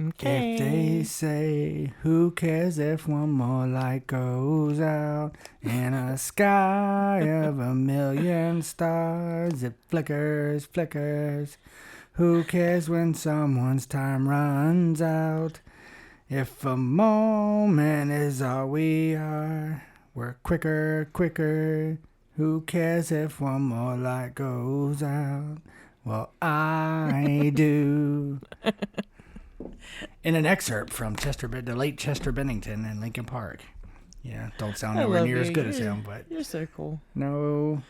Okay. If they say, who cares if one more light goes out in a sky of a million stars? It flickers, flickers. Who cares when someone's time runs out? If a moment is all we are, we're quicker, quicker. Who cares if one more light goes out? Well, I do. In an excerpt from the late Chester Bennington in Lincoln Park. Yeah, don't sound nowhere near as good as him, but you're so cool. no,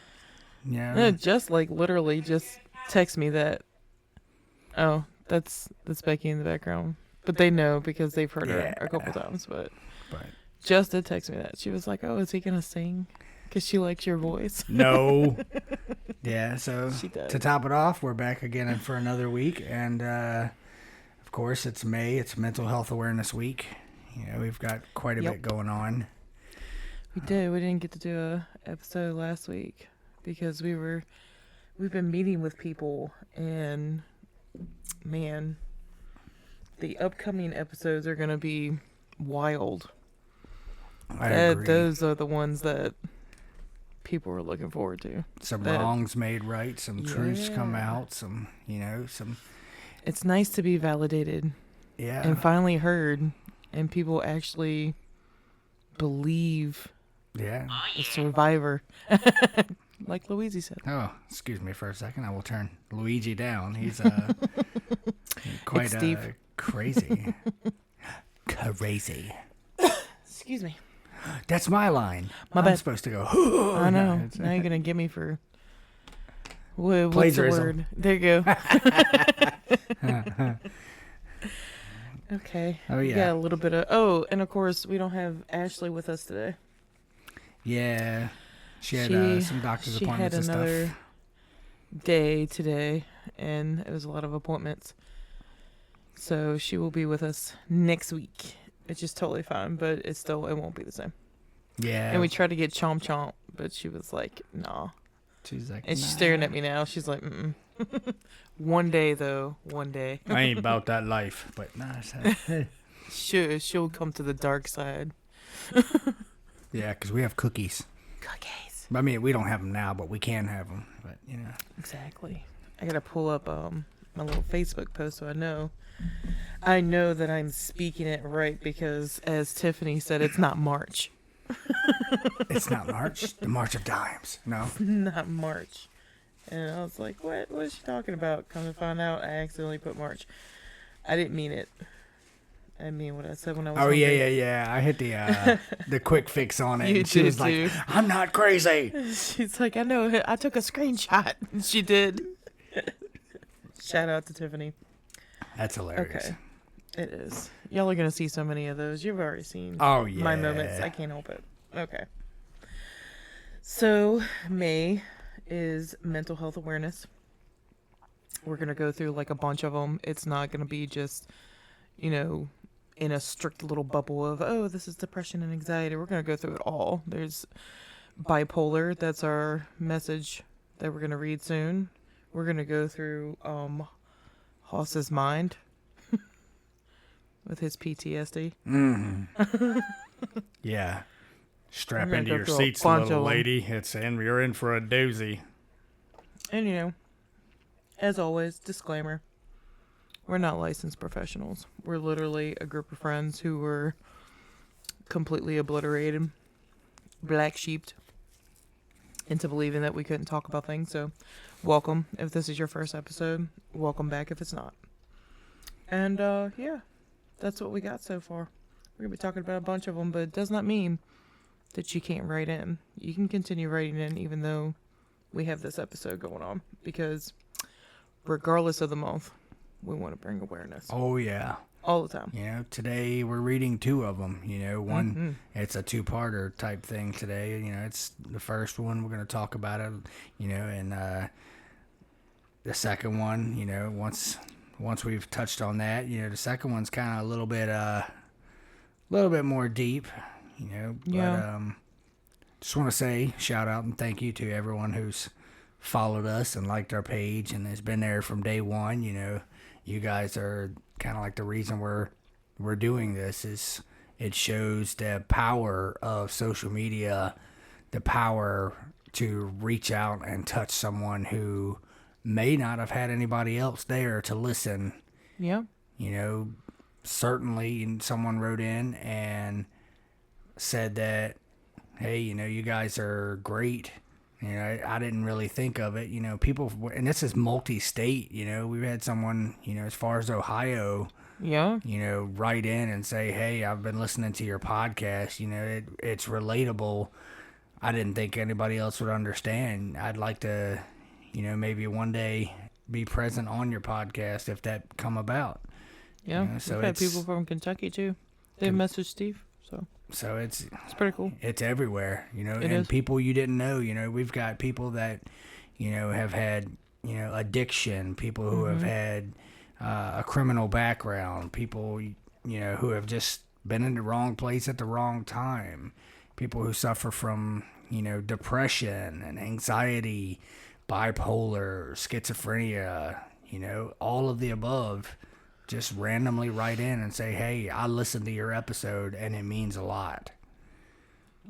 yeah. No, just literally just text me that. Oh, that's Becky in the background, but they know because they've heard her a couple times. But just did text me that she was like, "Oh, is he gonna sing?" Because she likes your voice. No. Yeah, so to top it off, we're back again for another week. And, of course, it's May. It's Mental Health Awareness Week. You know, we've got quite a bit going on. We did. We didn't get to do a episode last week because we've been meeting with people. And, man, the upcoming episodes are going to be wild. I agree. Those are the ones that people are looking forward to. Some wrongs made right, some truths come out, some. It's nice to be validated. Yeah. And finally heard, and people actually believe the survivor. Like Luigi said. Oh, excuse me for a second. I will turn Luigi down. He's quite crazy. Crazy. Excuse me. That's my line. My bad. I'm supposed to go. I know. Now you're gonna get me for what's plagiarism. the word? There you go. Okay. Oh yeah. Yeah, a little bit of. Oh, and of course we don't have Ashley with us today. Yeah, she had some doctor's appointments and stuff. She had another day today, and it was a lot of appointments. So she will be with us next week. It's just totally fine, but it won't be the same. Yeah. And we tried to get Chomp Chomp, but she was like, nah. She's like, and she's staring at me now. She's like, mm-mm. One day, though. One day. I ain't about that life, but nah. She'll come to the dark side. Yeah, because we have cookies. Cookies. I mean, we don't have them now, but we can have them. But, Exactly. I got to pull up my little Facebook post so I know that I'm speaking it right because, as Tiffany said, it's not March. It's not March? The March of Dimes. No. Not March. And I was like, what is she talking about? Come to find out, I accidentally put March. I didn't mean it. I mean what I said when I was hungry. Yeah. I hit the quick fix on it. You and she was too. like, I'm not crazy. She's like, I know. I took a screenshot. She did. Shout out to Tiffany. That's hilarious. Okay. It is. Y'all are going to see so many of those. You've already seen my moments. I can't help it. Okay. So, May is Mental Health Awareness. We're going to go through like a bunch of them. It's not going to be just, in a strict little bubble of, oh, this is depression and anxiety. We're going to go through it all. There's bipolar. That's our message that we're going to read soon. We're going to go through Hoss's mind with his PTSD. Mm-hmm. Yeah. Strap into your seats, little lady. You're in for a doozy. And, as always, disclaimer. We're not licensed professionals. We're literally a group of friends who were completely obliterated, black sheeped, into believing that we couldn't talk about things. So, welcome. If this is your first episode, welcome back if it's not. And, that's what we got so far. We're going to be talking about a bunch of them, but it does not mean that you can't write in. You can continue writing in even though we have this episode going on, because regardless of the month, we want to bring awareness. Oh, yeah. All the time. Today we're reading two of them. One, it's a two-parter type thing today. It's the first one. We're going to talk about it, and the second one, once we've touched on that, the second one's kind of a little bit more deep, but just want to say shout out and thank you to everyone who's followed us and liked our page and has been there from day one. You guys are kind of like the reason we're doing this is it shows the power of social media, the power to reach out and touch someone who may not have had anybody else there to listen. Yeah. You know, certainly someone wrote in and said that, hey, you know, you guys are great. You know, I didn't really think of it. You know, people, and this is multi-state. You know, we've had someone, you know, as far as Ohio, Yeah. you know, write in and say, hey, I've been listening to your podcast. You know, it's relatable. I didn't think anybody else would understand. I'd like to, you know, maybe one day be present on your podcast if that come about. Yeah. You know, so We've had it's- people from Kentucky too. They've messaged Steve, so it's pretty cool. It's everywhere, you know, It and is. people you didn't know, you know, we've got people that, you know, have had, you know, addiction, people who have had a criminal background, people, you know, who have just been in the wrong place at the wrong time, people who suffer from, you know, depression and anxiety, bipolar, schizophrenia, you know, all of the above. Just randomly write in and say, hey, I listened to your episode and it means a lot.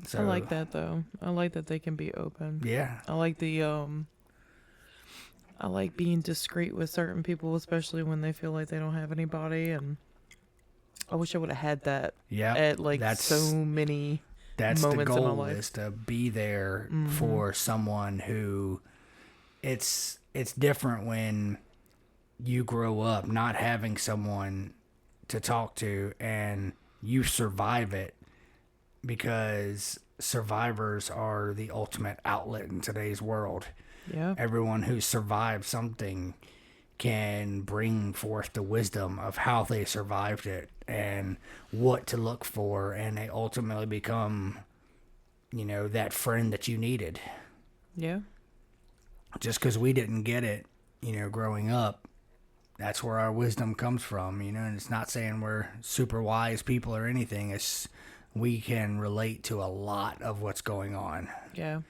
So, I like that though. I like that they can be open. Yeah. I like the I like being discreet with certain people, especially when they feel like they don't have anybody, and I wish I would have had that Yeah. at like so many That's the moments in my goal, life. is to be there for someone who it's different when you grow up not having someone to talk to and you survive it, because survivors are the ultimate outlet in today's world. Yeah. Everyone who survived something can bring forth the wisdom of how they survived it and what to look for, and they ultimately become, you know, that friend that you needed. Yeah. Just because we didn't get it, you know, growing up, that's where our wisdom comes from, you know, and it's not saying we're super wise people or anything. It's we can relate to a lot of what's going on, Yeah.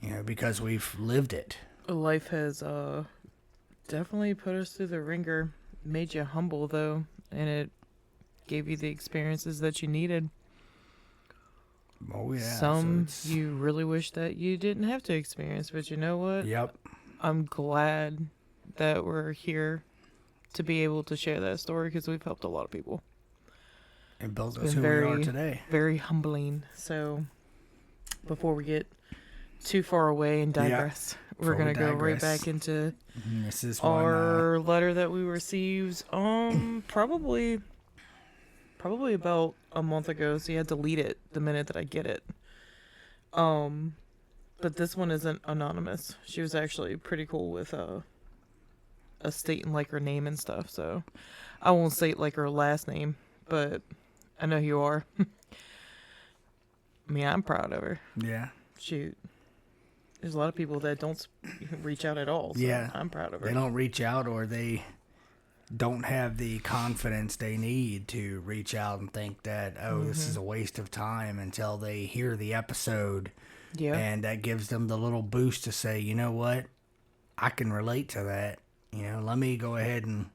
you know, because we've lived it. Life has definitely put us through the ringer, made you humble though, and it gave you the experiences that you needed. Oh, yeah. Some so you really wish that you didn't have to experience, but you know what? Yep. I'm glad that we're here to be able to share that story, because we've helped a lot of people. It built It's us been who we are very, today. very humbling. So before we get too far away and digress, we're Before we going to go right digress. back into This is one, our letter that we received probably about a month ago, so you had to delete it the minute that I get it. But this one isn't anonymous. She was actually pretty cool with stating like her name and stuff, so I won't state like her last name, but I know you are. I mean, I'm proud of her. Yeah. Shoot. There's a lot of people that don't reach out at all, so Yeah. I'm proud of her. They don't reach out, or they don't have the confidence they need to reach out and think that, oh, this is a waste of time, until they hear the episode. Yeah. And that gives them the little boost to say, you know what? I can relate to that. You know, let me go ahead and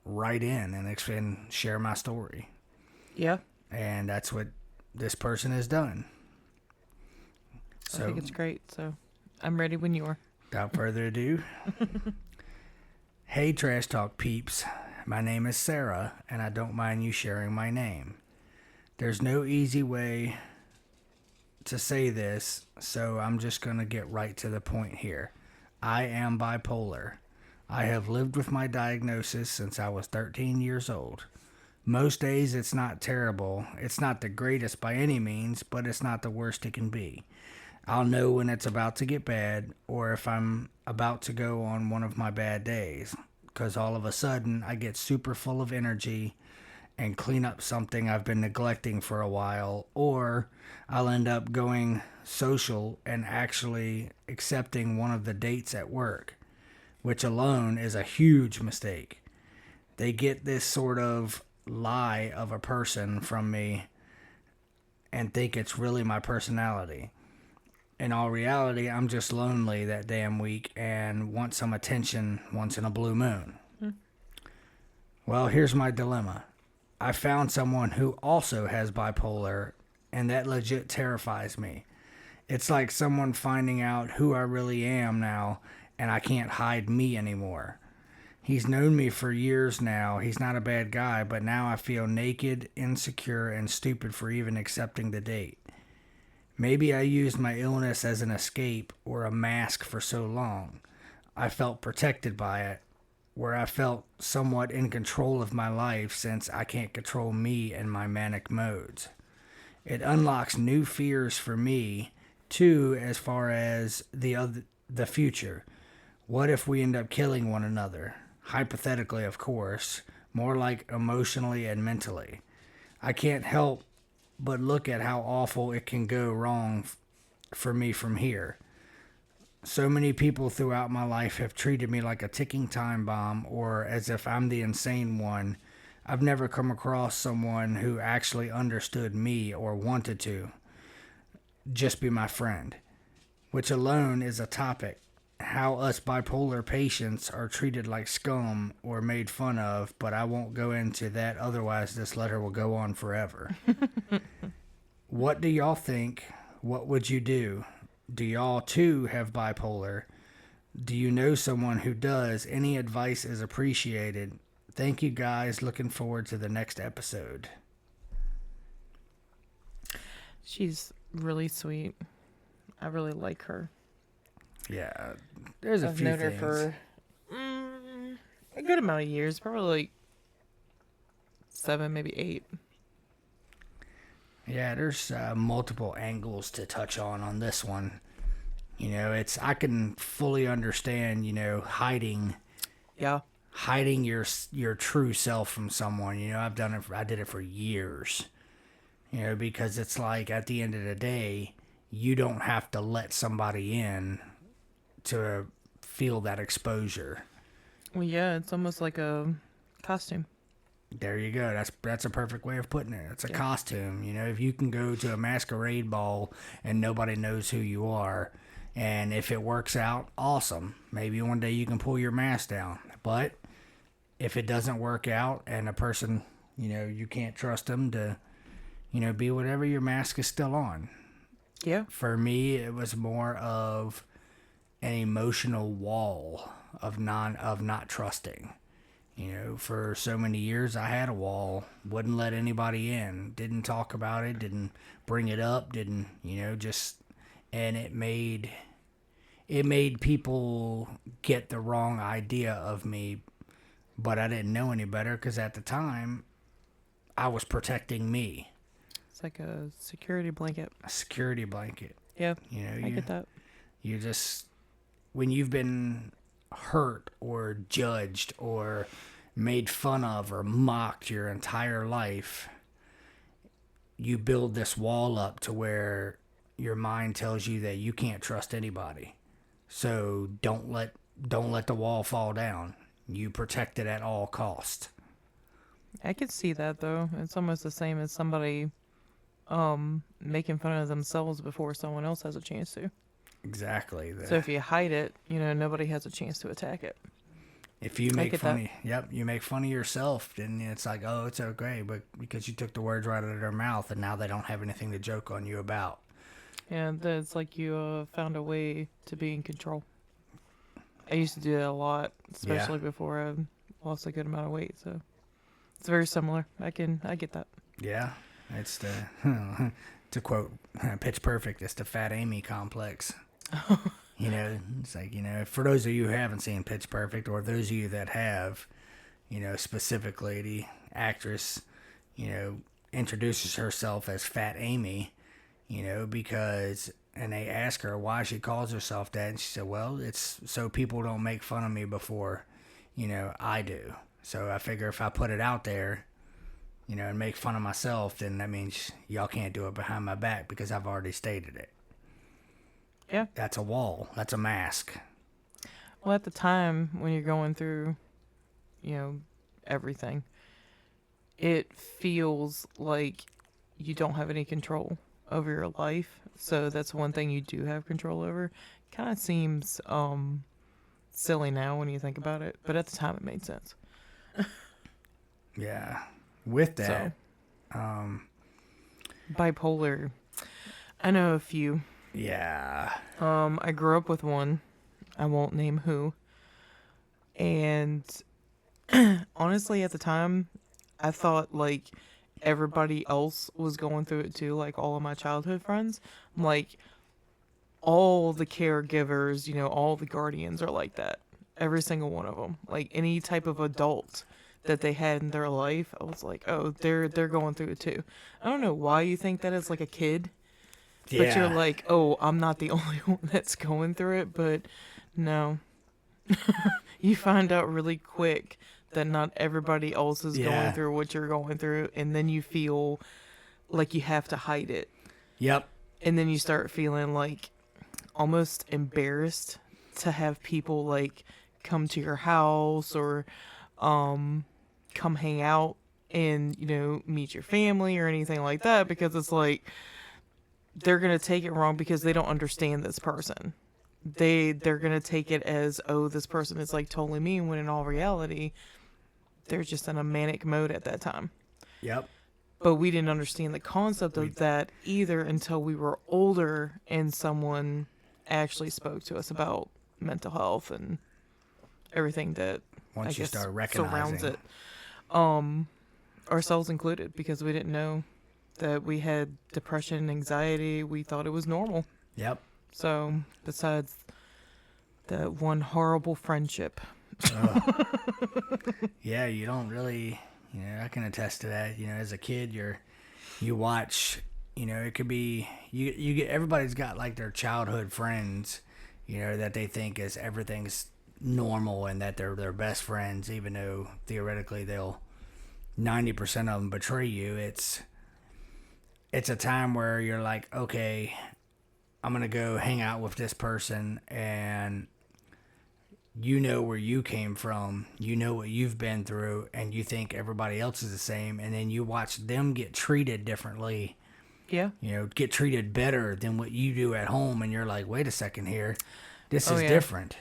write in and share my story. Yeah. And that's what this person has done. I think it's great, so I'm ready when you are. Without further ado, hey Trash Talk peeps, my name is Sarah, and I don't mind you sharing my name. There's no easy way to say this, so I'm just going to get right to the point here. I am bipolar. I have lived with my diagnosis since I was 13 years old. Most days it's not terrible. It's not the greatest by any means, but it's not the worst it can be. I'll know when it's about to get bad, or if I'm about to go on one of my bad days, because all of a sudden I get super full of energy and clean up something I've been neglecting for a while, or I'll end up going social and actually accepting one of the dates at work, which alone is a huge mistake. They get this sort of lie of a person from me and think it's really my personality. In all reality, I'm just lonely that damn week and want some attention once in a blue moon. Well, here's my dilemma. I found someone who also has bipolar, and that legit terrifies me. It's like someone finding out who I really am now, and I can't hide me anymore. He's known me for years now. He's not a bad guy, but now I feel naked, insecure, and stupid for even accepting the date. Maybe I used my illness as an escape or a mask for so long. I felt protected by it, where I felt somewhat in control of my life since I can't control me and my manic modes. It unlocks new fears for me, too, as far as the future. What if we end up killing one another? Hypothetically, of course, more like emotionally and mentally. I can't help but look at how awful it can go wrong for me from here. So many people throughout my life have treated me like a ticking time bomb or as if I'm the insane one. I've never come across someone who actually understood me or wanted to just be my friend, which alone is a topic. How us bipolar patients are treated like scum or made fun of, but I won't go into that, otherwise this letter will go on forever. What do y'all think? What would you do? Do y'all too have bipolar? Do you know someone who does? Any advice is appreciated. Thank you guys. Looking forward to the next episode. She's really sweet. I really like her. Yeah, there's a I've few known her things. for a good amount of years, probably like 7, maybe 8. Yeah, there's multiple angles to touch on this one. You know, I can fully understand, you know, hiding Yeah. your true self from someone. You know, I did it for years. You know, because it's like at the end of the day, you don't have to let somebody in to feel that exposure. Well, yeah, it's almost like a costume. There you go. That's a perfect way of putting it. It's a Yeah. costume. You know, if you can go to a masquerade ball and nobody knows who you are, and if it works out, awesome. Maybe one day you can pull your mask down. But if it doesn't work out and a person, you know, you can't trust them to, you know, be whatever, your mask is still on. Yeah. For me, it was more of an emotional wall of not trusting. You know, for so many years I had a wall, wouldn't let anybody in, didn't talk about it, didn't bring it up, didn't, you know, just, and it made people get the wrong idea of me, but I didn't know any better because at the time I was protecting me. It's like a security blanket. A security blanket. Yeah. You know, I get that. you just, when you've been hurt or judged or made fun of or mocked your entire life, you build this wall up to where your mind tells you that you can't trust anybody. So don't let the wall fall down. You protect it at all costs. I could see that though. It's almost the same as somebody making fun of themselves before someone else has a chance to. Exactly. So if you hide it, you know, nobody has a chance to attack it. If you make get fun of, you make fun of yourself, then it's like, oh, it's okay, but because you took the words right out of their mouth, and now they don't have anything to joke on you about. And it's like you found a way to be in control. I used to do that a lot, especially before I lost a good amount of weight. So it's very similar. I get that. Yeah, it's the to quote Pitch Perfect, it's the Fat Amy complex. You know, it's like, you know, for those of you who haven't seen Pitch Perfect, or those of you that have, you know, specifically the actress, you know, introduces herself as Fat Amy, you know, because, and they ask her why she calls herself that, and she said, well, it's so people don't make fun of me before, you know, I do. So I figure if I put it out there, you know, and make fun of myself, then that means y'all can't do it behind my back because I've already stated it. Yeah. That's a wall. That's a mask. Well, at the time when you're going through, you know, everything, it feels like you don't have any control over your life. So that's one thing you do have control over. Kind of seems silly now when you think about it, but at the time it made sense. Yeah. With that, Bipolar. I know a few. yeah. I grew up with one. I won't name who. And honestly, at the time, I thought like everybody else was going through it too, like all of my childhood friends. Like all the caregivers, all the guardians are like that. Every single one of them. Like any type of adult that they had in their life, I was like, oh, they're going through it too. I don't know why you think that as like a kid, but you're Yeah. like, oh, I'm not the only one that's going through it. But no, you find out really quick that not everybody else is Yeah. going through what you're going through, and then you feel like you have to hide it, Yep. and then you start feeling like almost embarrassed to have people like come to your house or come hang out and meet your family or anything like that, because it's like they're gonna take it wrong because they don't understand this person. They're gonna take it as, oh, this person is like totally mean, when in all reality they're just in a manic mode at that time. Yep. But we didn't understand the concept of that either until we were older and someone actually spoke to us about mental health and everything that Once I you guess start surrounds recognizing. it. Ourselves included, because we didn't know that we had depression and anxiety. We thought it was normal. Yep. So besides that one horrible friendship. Yeah, you don't really, I can attest to that. As a kid, you watch, it could be, you get, everybody's got like their childhood friends, that they think is everything's normal and that they're their best friends, even though theoretically they'll 90% of them betray you. It's a time where you're like, okay, I'm going to go hang out with this person, and where you came from, what you've been through, and you think everybody else is the same, and then you watch them get treated differently. Yeah. Get treated better than what you do at home, and you're like, wait a second here, this is yeah. different.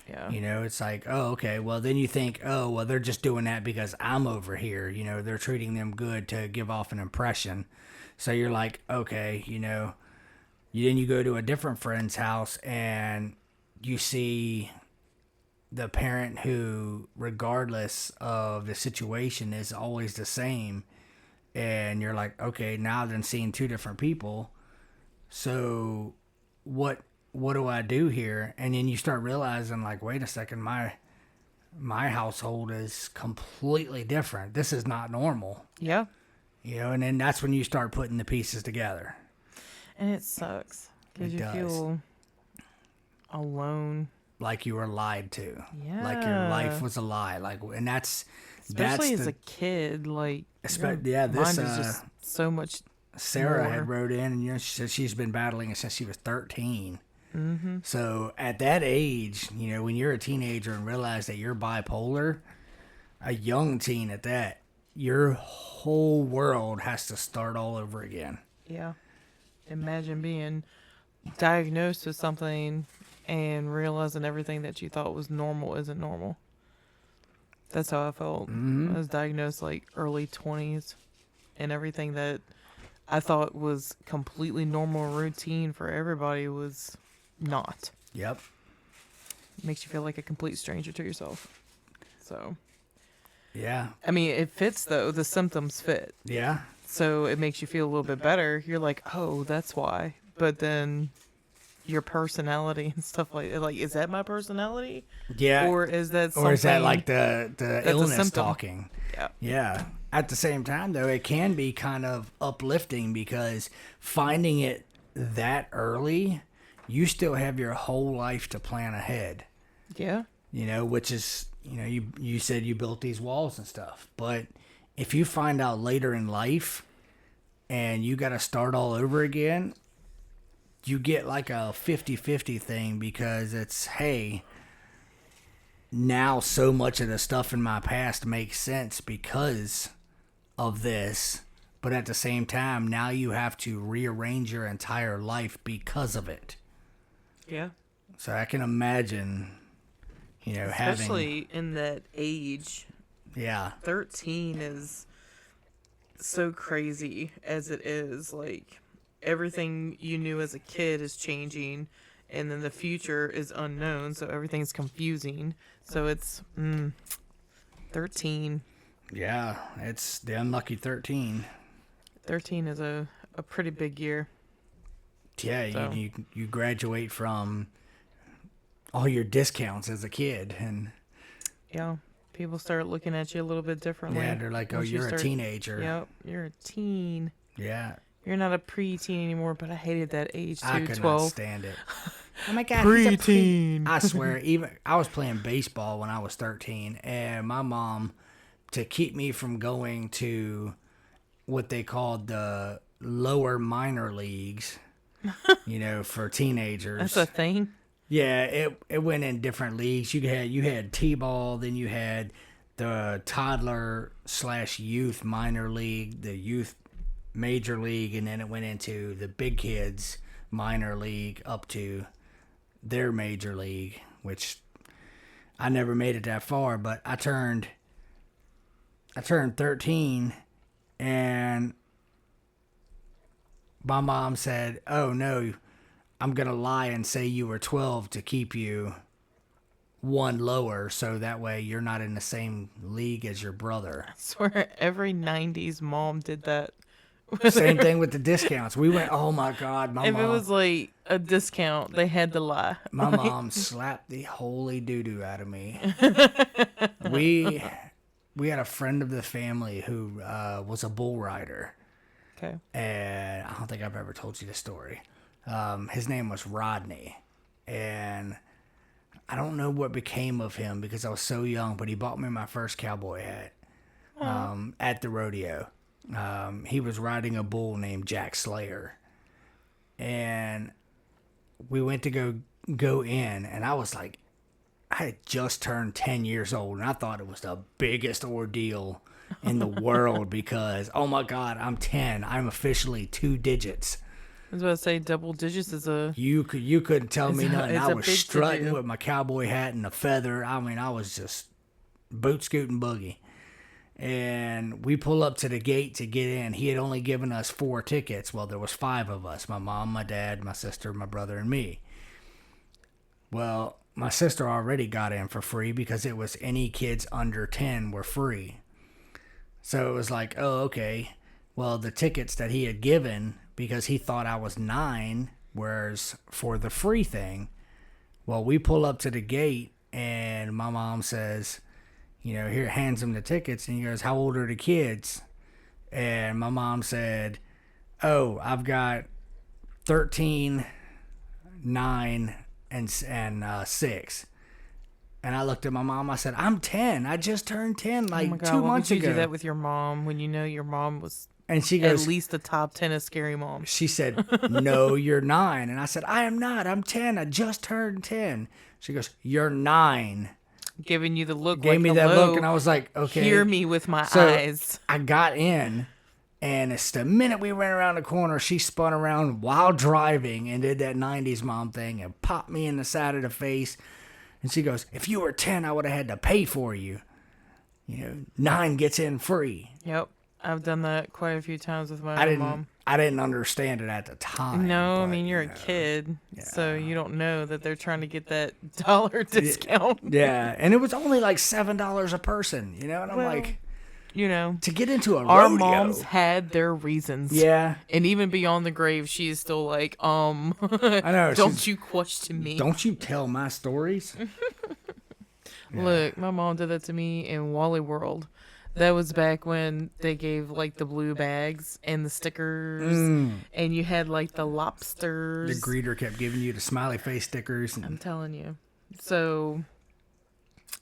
Yeah. It's like, oh, okay, well, then you think, oh, well, they're just doing that because I'm over here. They're treating them good to give off an impression. So you're like, okay, then you go to a different friend's house, and you see the parent who, regardless of the situation, is always the same. And you're like, okay, now I've been seeing two different people. So what do I do here? And then you start realizing, like, wait a second, my household is completely different. This is not normal. Yeah. And then that's when you start putting the pieces together. And it sucks because It you does. feel alone. Like you were lied to. Yeah. Like your life was a lie. Like, and Especially as a kid, like, your mind is just so much. Sarah more. had wrote in, and she said she's been battling it since she was 13. Mm-hmm. So at that age, when you're a teenager and realize that you're bipolar, a young teen at that, your whole world has to start all over again. Yeah. Imagine being diagnosed with something and realizing everything that you thought was normal isn't normal. That's how I felt. Mm-hmm. I was diagnosed like early 20s, and everything that I thought was completely normal routine for everybody was not. Yep. It makes you feel like a complete stranger to yourself. So, Yeah. I mean, it fits though. The symptoms fit. Yeah. So it makes you feel a little bit better. You're like, oh, that's why. But then your personality and stuff like is that my personality? Yeah. Or is that something? Or is that like the illness symptom. talking? Yeah. Yeah. At the same time, though, it can be kind of uplifting because finding it that early, you still have your whole life to plan ahead. Yeah. Which is, you said you built these walls and stuff. But if you find out later in life and you got to start all over again, you get like a 50-50 thing because it's, hey, now so much of the stuff in my past makes sense because of this, but at the same time, now you have to rearrange your entire life because of it. Yeah. So I can imagine, especially in that age Yeah. 13 is so crazy as it is. Like, everything you knew as a kid is changing, and then the future is unknown, so everything's confusing. So it's 13. Yeah, it's the unlucky 13. 13 is a pretty big year. Yeah, So. you graduate from all your discounts as a kid, and Yeah, people start looking at you a little bit differently. yeah, they're like, "Oh, once you you're a start- teenager." Yep, you're a teen. Yeah, You're not a preteen anymore, but I hated that age too. I could 12. not stand it. Oh my god, he's a Preteen. I swear, even I was playing baseball when I was 13, and my mom, to keep me from going to what they called the lower minor leagues, for teenagers. That's a thing. Yeah, it went in different leagues. You had T-ball, then you had the toddler/youth minor league, the youth major league, and then it went into the big kids minor league up to their major league, which I never made it that far, but I turned 13, and my mom said, "Oh no, I'm going to lie and say you were 12 to keep you one lower, so that way you're not in the same league as your brother." I swear every 90s mom did that. Same thing with the discounts. We went, oh my God, If it was like a discount, they had to lie. my mom slapped the holy doo-doo out of me. We had a friend of the family who was a bull rider. Okay. And I don't think I've ever told you this story. His name was Rodney, and I don't know what became of him because I was so young, but he bought me my first cowboy hat at the rodeo. He was riding a bull named Jack Slayer, and we went to go in, and I was like, I had just turned 10 years old, and I thought it was the biggest ordeal in the world because, oh my God, I'm 10. I'm officially 2 digits. I was about to say double digits is a... You couldn't tell me nothing. it's I a was big strutting to-do. with my cowboy hat and a feather. I mean, I was just boot scooting boogie. And we pull up to the gate to get in. He had only given us 4 tickets. Well, there was 5 of us. My mom, my dad, my sister, my brother, and me. Well, my sister already got in for free because it was any kids under 10 were free. So it was like, oh, okay. Well, the tickets that he had given, because he thought I was 9, whereas for the free thing, well, we pull up to the gate and my mom says, here, hands him the tickets, and he goes, how old are the kids? And my mom said, oh, I've got 13, 9, and 6. And I looked at my mom. I said, I'm 10. I just turned 10 like oh my God, 2 why months would you ago. do that with your mom when you know your mom was And she goes, at least the top 10 of scary moms? she said, no, you're 9. And I said, I am not. I'm 10. I just turned 10. She goes, you're 9. Giving you the look. Gave like, me that hello, look, and I was like, okay. hear me with my So eyes. I got in, and it's the minute we ran around the corner, she spun around while driving and did that 90s mom thing and popped me in the side of the face. And she goes, if you were 10, I would have had to pay for you. 9 gets in free. Yep. I've done that quite a few times with my own mom. I didn't understand it at the time. No, I but, mean, you're a kid, so you don't know that they're trying to get that dollar discount. Yeah, and it was only like $7 a person, and I'm Well, like, to get into a our rodeo. moms had their reasons. Yeah. And even beyond the grave, she is still like, I know. don't you question me. Don't you tell my stories. Yeah. Look, my mom did that to me in Wally World. That was back when they gave like the blue bags and the stickers, and you had like the lobsters. The greeter kept giving you the smiley face stickers. I'm telling you. So,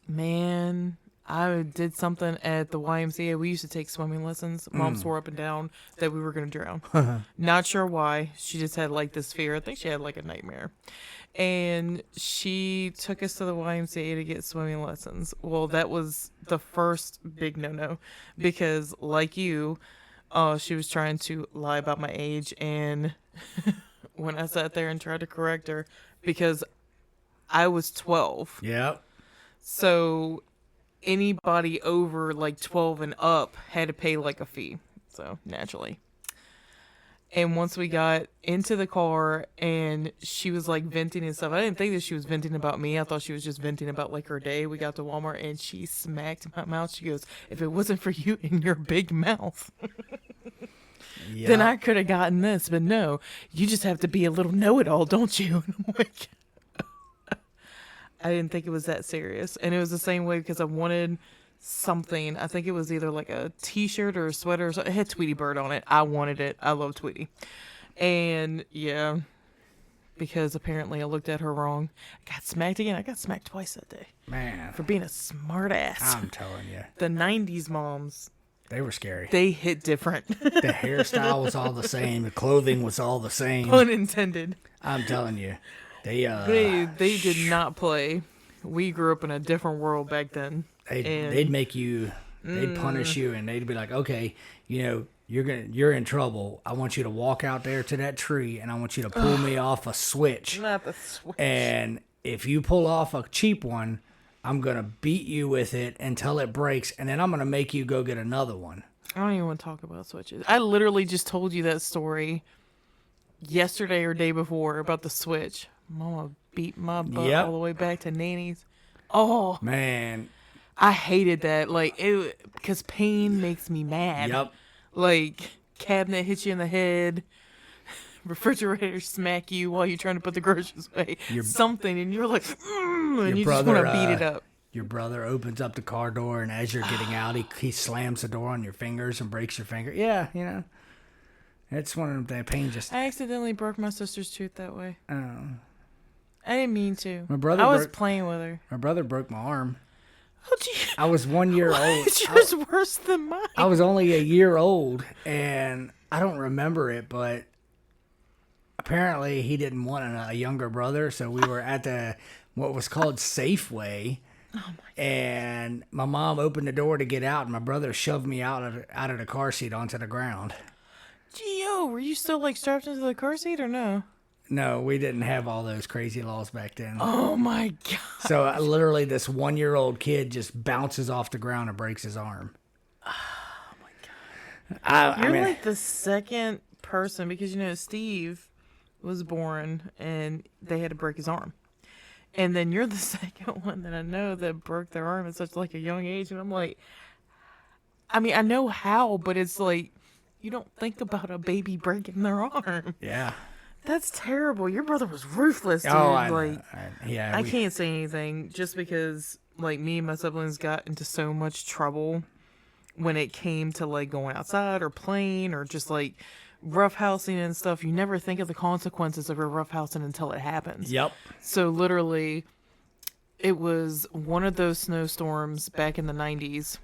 man, I did something at the YMCA. We used to take swimming lessons. Mom swore up and down that we were going to drown. Not sure why. She just had like this fear. I think she had like a nightmare. And she took us to the YMCA to get swimming lessons. Well, that was the first big no-no because, like you, she was trying to lie about my age. And when I sat there and tried to correct her, because I was 12. Yep. So anybody over like 12 and up had to pay like a fee. So naturally. And once we got into the car and she was like venting and stuff, I didn't think that she was venting about me. I thought she was just venting about like her day. We got to Walmart and she smacked my mouth. She goes, "If it wasn't for you and your big mouth, then I could have gotten this. But no, you just have to be a little know-it-all, don't you?" And I'm like, I didn't think it was that serious. And it was the same way because I wanted something. I think it was either like a t-shirt or a sweater. It had Tweety Bird on it. I wanted it. I love Tweety. And yeah, because apparently I looked at her wrong. I got smacked again. I got smacked twice that day. Man. For being a smart ass. I'm telling you. The 90s moms. They were scary. They hit different. The hairstyle was all the same. The clothing was all the same. Unintended. I'm telling you. They did not play. We grew up in a different world back then. They'd make you, they'd punish you, and they'd be like, "Okay, you know, you're in trouble. I want you to walk out there to that tree, and I want you to pull me off a switch. Not the switch. And if you pull off a cheap one, I'm gonna beat you with it until it breaks, and then I'm gonna make you go get another one." I don't even want to talk about switches. I literally just told you that story yesterday or day before about the switch. Mama beat my butt all the way back to nanny's. Oh man. I hated that, like, because pain makes me mad. Yep. Like, cabinet hit you in the head, refrigerator smack you while you're trying to put the groceries away, something, and you're like, and you just want to beat it up. Your brother opens up the car door, and as you're getting out, he slams the door on your fingers and breaks your finger. Yeah, you know. It's one of them, that pain just... I accidentally broke my sister's tooth that way. Oh. I didn't mean to. I was playing with her. My brother broke my arm. Oh, gee. I was 1 year old. It's yours worse than mine. I was only a year old, and I don't remember it, but apparently he didn't want a younger brother, so we were at what was called Safeway. Oh my God. And my mom opened the door to get out, and my brother shoved me out of the car seat onto the ground. Gee, were you still like strapped into the car seat or no? No, we didn't have all those crazy laws back then. Oh my God. So literally this 1 year old kid just bounces off the ground and breaks his arm. Oh my God. You're I mean, like the second person, because you know Steve was born and they had to break his arm. And then you're the second one that I know that broke their arm at such like a young age. And I'm like, I mean, I know how, but it's like, you don't think about a baby breaking their arm. Yeah. That's terrible. Your brother was ruthless, dude. Oh, I can't say anything just because like me and my siblings got into so much trouble when it came to like going outside or playing or just like roughhousing and stuff. You never think of the consequences of your roughhousing until it happens. Yep. So literally, it was one of those snowstorms back in the 90s.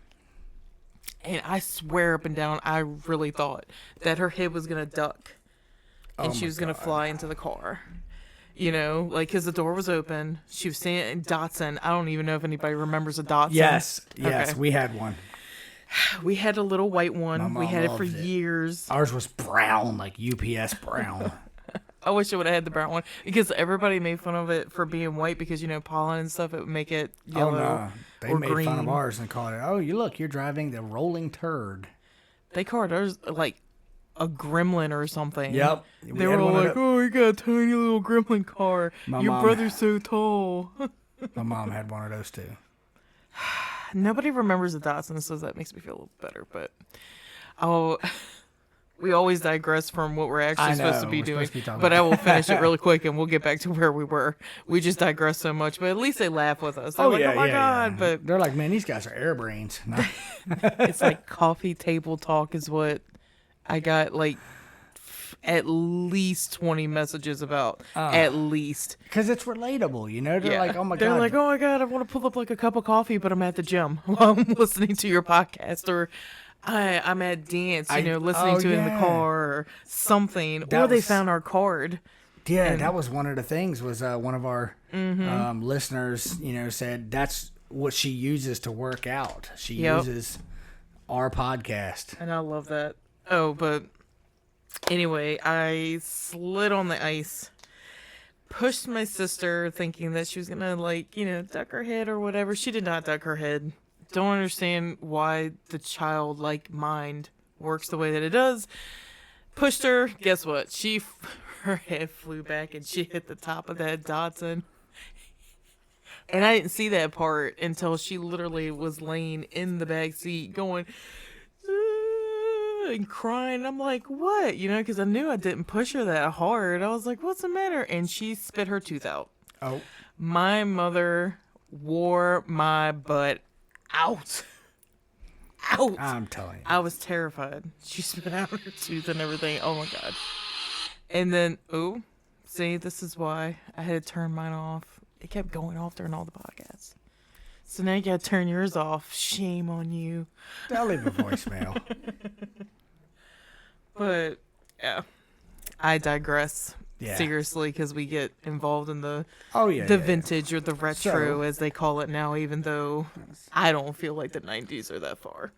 And I swear up and down, I really thought that her head was going to duck. And she was going to fly into the car. You know, like, because the door was open. She was standing in Datsun. I don't even know if anybody remembers a Datsun. Yes, Okay. we had one. We had a little white one. My mom We had it for loved it. years. Ours was brown, like UPS brown. I wish I would have had the brown one because everybody made fun of it for being white because, you know, pollen and stuff, it would make it yellow. Oh, no. They or made green. fun of ours and called it, "Oh, you're driving the rolling turd." They called ours like a gremlin or something. Yep. They were all like, "Oh, you got a tiny little gremlin car. My Your mom- brother's so tall." My mom had one of those too. Nobody remembers the Datsun, so that makes me feel a little better. But we always digress from what we're actually supposed to be doing. But I will finish it really quick, and we'll get back to where we were. We just digress so much, but at least they laugh with us. They're like, "Oh my God!" Yeah. But They're like, "Man, these guys are air brains." No. it's like coffee table talk is what I got like at least 20 messages about. At least. Because it's relatable, you know? They're like, "Oh my God." They're like, "Oh my God, I want to pull up like a cup of coffee, but I'm at the gym while I'm listening to your podcast." Or I'm at dance, listening to it in the car or something. Or they found our card. Yeah, that was one of the things was one of our listeners, said that's what she uses to work out. She uses our podcast. And I love that. Oh, but anyway, I slid on the ice, pushed my sister thinking that she was going to duck her head or whatever. She did not duck her head. don't understand why the childlike mind works the way that it does. Pushed her. Guess what? Her head flew back and she hit the top of that Datsun. And I didn't see that part until she literally was laying in the back seat going and crying. I'm like, what? You know, because I knew I didn't push her that hard. I was like, what's the matter? And she spit her tooth out. Oh. My mother wore my butt out. Out. I'm telling you. I was terrified. She spit out her tooth and everything. Oh my God. And then, see, this is why I had to turn mine off. It kept going off during all the podcasts. So now you gotta turn yours off. Shame on you. I'll leave a voicemail. But, yeah. I digress. Yeah. Seriously, because we get involved in the vintage or the retro, as they call it now, even though I don't feel like the 90s are that far.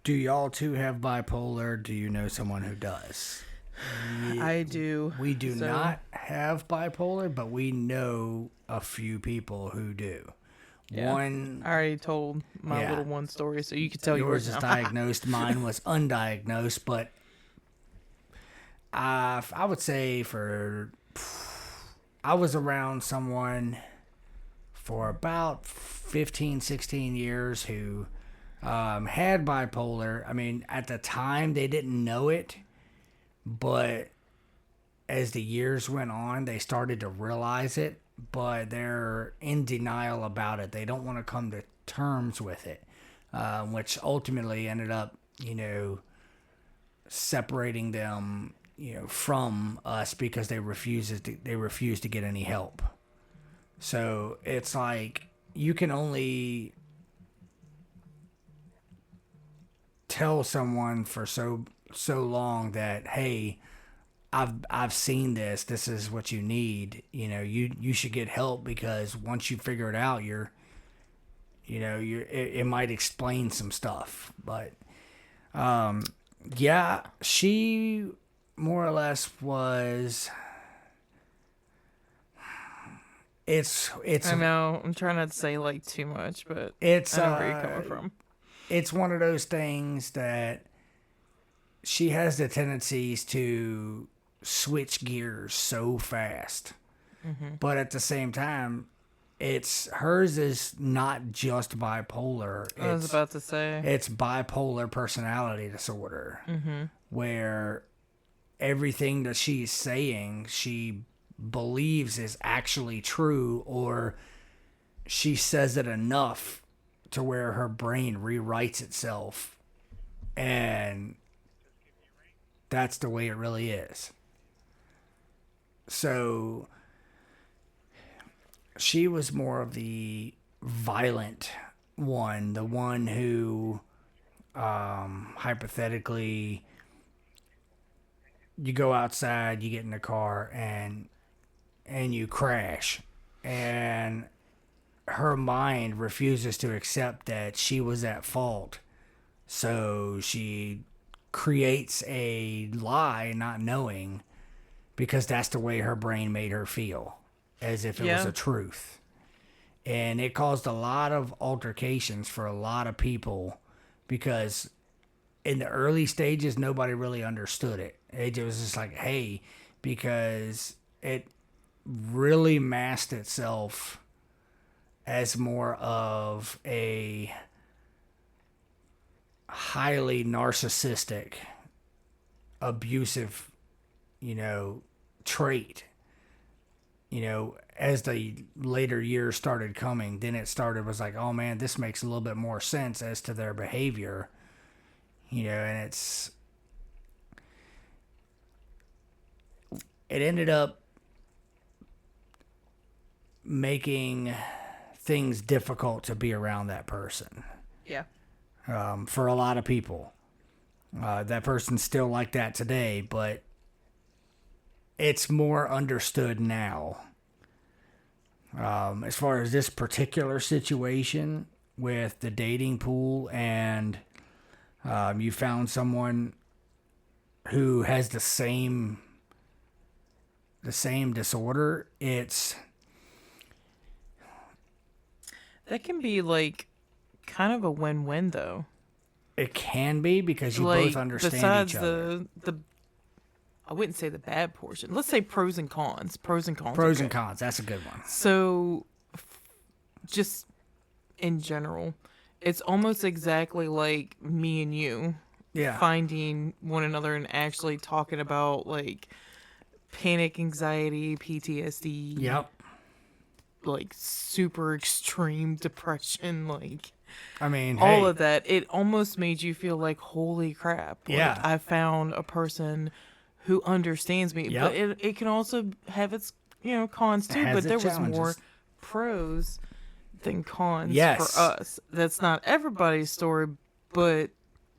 Do y'all two have bipolar? Do you know someone who does? I do. We do not have bipolar, but we know a few people who do. Yeah. One, I already told my little one story, so you can tell yours yours is now. diagnosed. Mine was undiagnosed, but I would say I was around someone for about 15, 16 years who had bipolar. I mean, at the time, they didn't know it. But as the years went on, they started to realize it, but they're in denial about it. They don't want to come to terms with it, which ultimately ended up, separating them, from us because they refuse to get any help. So it's like you can only tell someone for so long that, hey, I've seen this. This is what you need. You should get help because once you figure it out, it might explain some stuff. But she more or less was. It's. I know. I'm trying not to say like too much, but it's. I know where you're coming from. It's one of those things that she has the tendencies to switch gears so fast. Mm-hmm. But at the same time, hers is not just bipolar. I was about to say. It's bipolar personality disorder, where everything that she's saying, she believes is actually true, or she says it enough to where her brain rewrites itself, and that's the way it really is. So she was more of the violent one, the one who hypothetically you go outside, you get in the car and you crash, and her mind refuses to accept that she was at fault. So she creates a lie, not knowing, because that's the way her brain made her feel, as if it was a truth. And it caused a lot of altercations for a lot of people, because in the early stages, nobody really understood it. It was just like, hey, because it really masked itself as more of a highly narcissistic, abusive, trait. As the later years started coming, then was like, oh man, this makes a little bit more sense as to their behavior. And it ended up making things difficult to be around that person. Yeah. For a lot of people. That person's still like that today, but it's more understood now. As far as this particular situation with the dating pool, and you found someone who has the same disorder, That can be like kind of a win-win though. It can be because you Like both understand besides each other. the I wouldn't say the bad portion. Let's say pros and cons. Pros and cons. Pros okay. and cons. That's a good one. So just in general, it's almost exactly like me and you Yeah. finding one another and actually talking about like panic, anxiety, PTSD, Yep. like super extreme depression, like I mean, all hey, of that. It almost made you feel like, holy crap. Yeah. Like, I found a person who understands me. Yep. But it can also have its, cons too. has But there its was more challenges. pros than cons Yes. for us. That's not everybody's story, but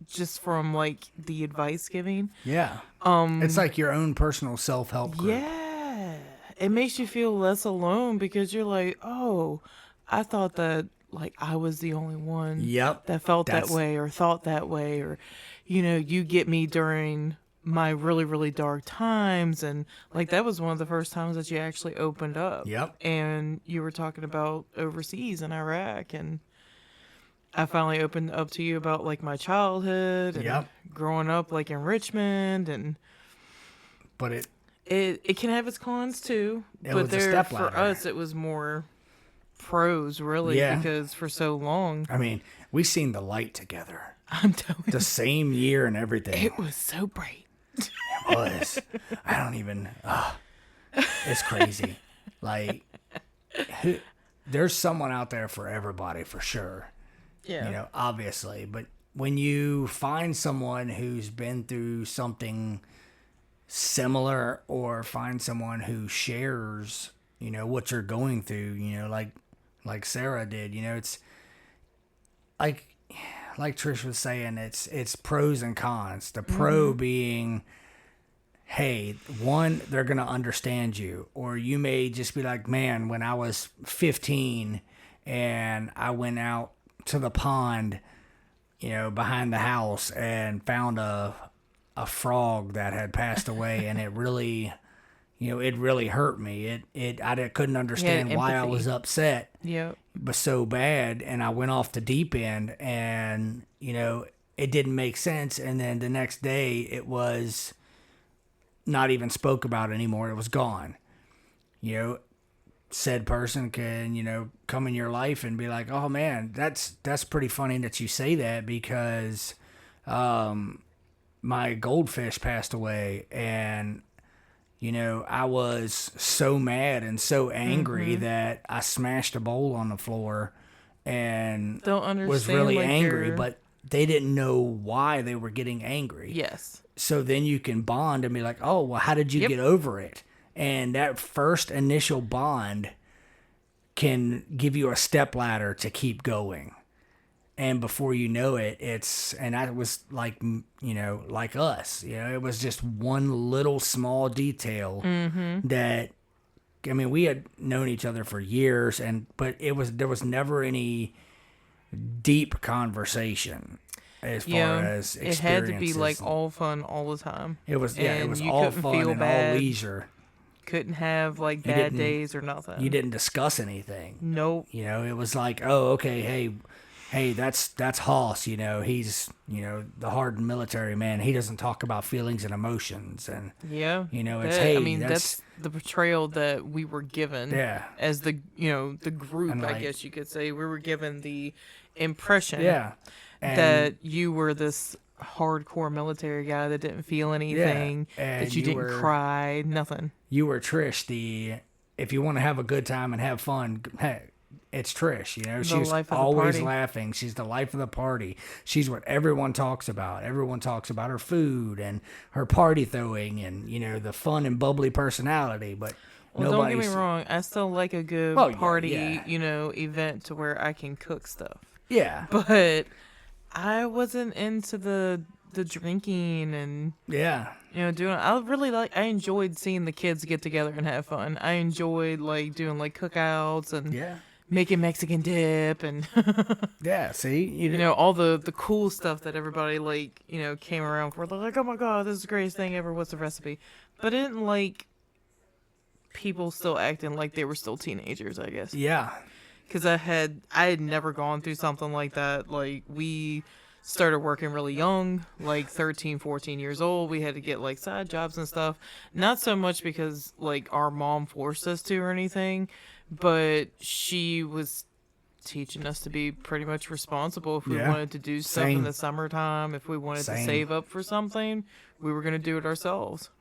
just from like the advice giving. Yeah. It's like your own personal self-help group. Yeah. It makes you feel less alone because you're like, oh, I thought that like I was the only one Yep. that felt That's- that way or thought that way, or you get me during my really, really dark times. And like that was one of the first times that you actually opened up. Yep. And you were talking about overseas in Iraq, and I finally opened up to you about like my childhood and Yep. growing up like in Richmond. And But it it can have its cons too, It but was a there for stepladder. us it was more pros really, Yeah. because for so long I mean, we seen the light together. I'm telling you, The same year and everything. it was so bright. It was. I don't even. It's crazy. Like, there's someone out there for everybody, for sure. Yeah. Obviously. But when you find someone who's been through something similar, or find someone who shares, what you're going through, like Sarah did, it's like Trish was saying, it's pros and cons. The pro being, hey, one, they're going to understand you. Or you may just be like, man, when I was 15 and I went out to the pond, behind the house and found a frog that had passed away, and it really, it really hurt me. I couldn't understand why I empathy. was upset. Yep. But so bad, and I went off the deep end, and it didn't make sense. And then the next day it was not even spoke about anymore. It was gone. Said person can come in your life and be like, oh man, that's pretty funny that you say that, because my goldfish passed away, and I was so mad and so angry that I smashed a bowl on the floor and Don't understand, was really like, angry, your- but they didn't know why they were getting angry. Yes. So then you can bond and be like, oh, well, how did you Yep. get over it? And that first initial bond can give you a stepladder to keep going. And before you know it, and that was like, like us, it was just one little small detail that, I mean, we had known each other for years, but there was never any deep conversation as far as it had to be experiences. like all fun all the time. It was, it and was you all couldn't fun feel and bad. all leisure. Couldn't have like bad didn't- days or nothing. You didn't discuss anything. Nope. It was like, oh, okay, hey, that's Hoss. He's the hardened military man. He doesn't talk about feelings and emotions, and Yeah. it's That- hey, I mean, that's the portrayal that we were given. Yeah. As the the group, And, I like- guess you could say, we were given the impression yeah, and, that you were this hardcore military guy that didn't feel anything, and that you didn't were- cry, nothing. you were Trish. If you want to have a good time and have fun, hey, it's Trish. She's life of the always party. laughing. She's the life of the party. She's what everyone talks about. Everyone talks about her food and her party throwing and the fun and bubbly personality. But Well, don't get me nobody's wrong. I still like a good Oh, yeah, party, yeah. event to where I can cook stuff. yeah, But I wasn't into the drinking and yeah. doing. I enjoyed seeing the kids get together and have fun. I enjoyed like doing like cookouts and Yeah. making Mexican dip and Yeah, see? all the cool stuff that everybody like came around for. They're like, oh my god, this is the greatest thing ever. What's the recipe? But I didn't like people still acting like they were still teenagers, I guess. Yeah. because I had never gone through something like that. Like, we started working really young, like 13, 14 years old. We had to get like side jobs and stuff. Not so much because like our mom forced us to or anything, but she was teaching us to be pretty much responsible. If we Yeah. wanted to do stuff in the summertime, if we wanted to save up for something, we were going to do it ourselves.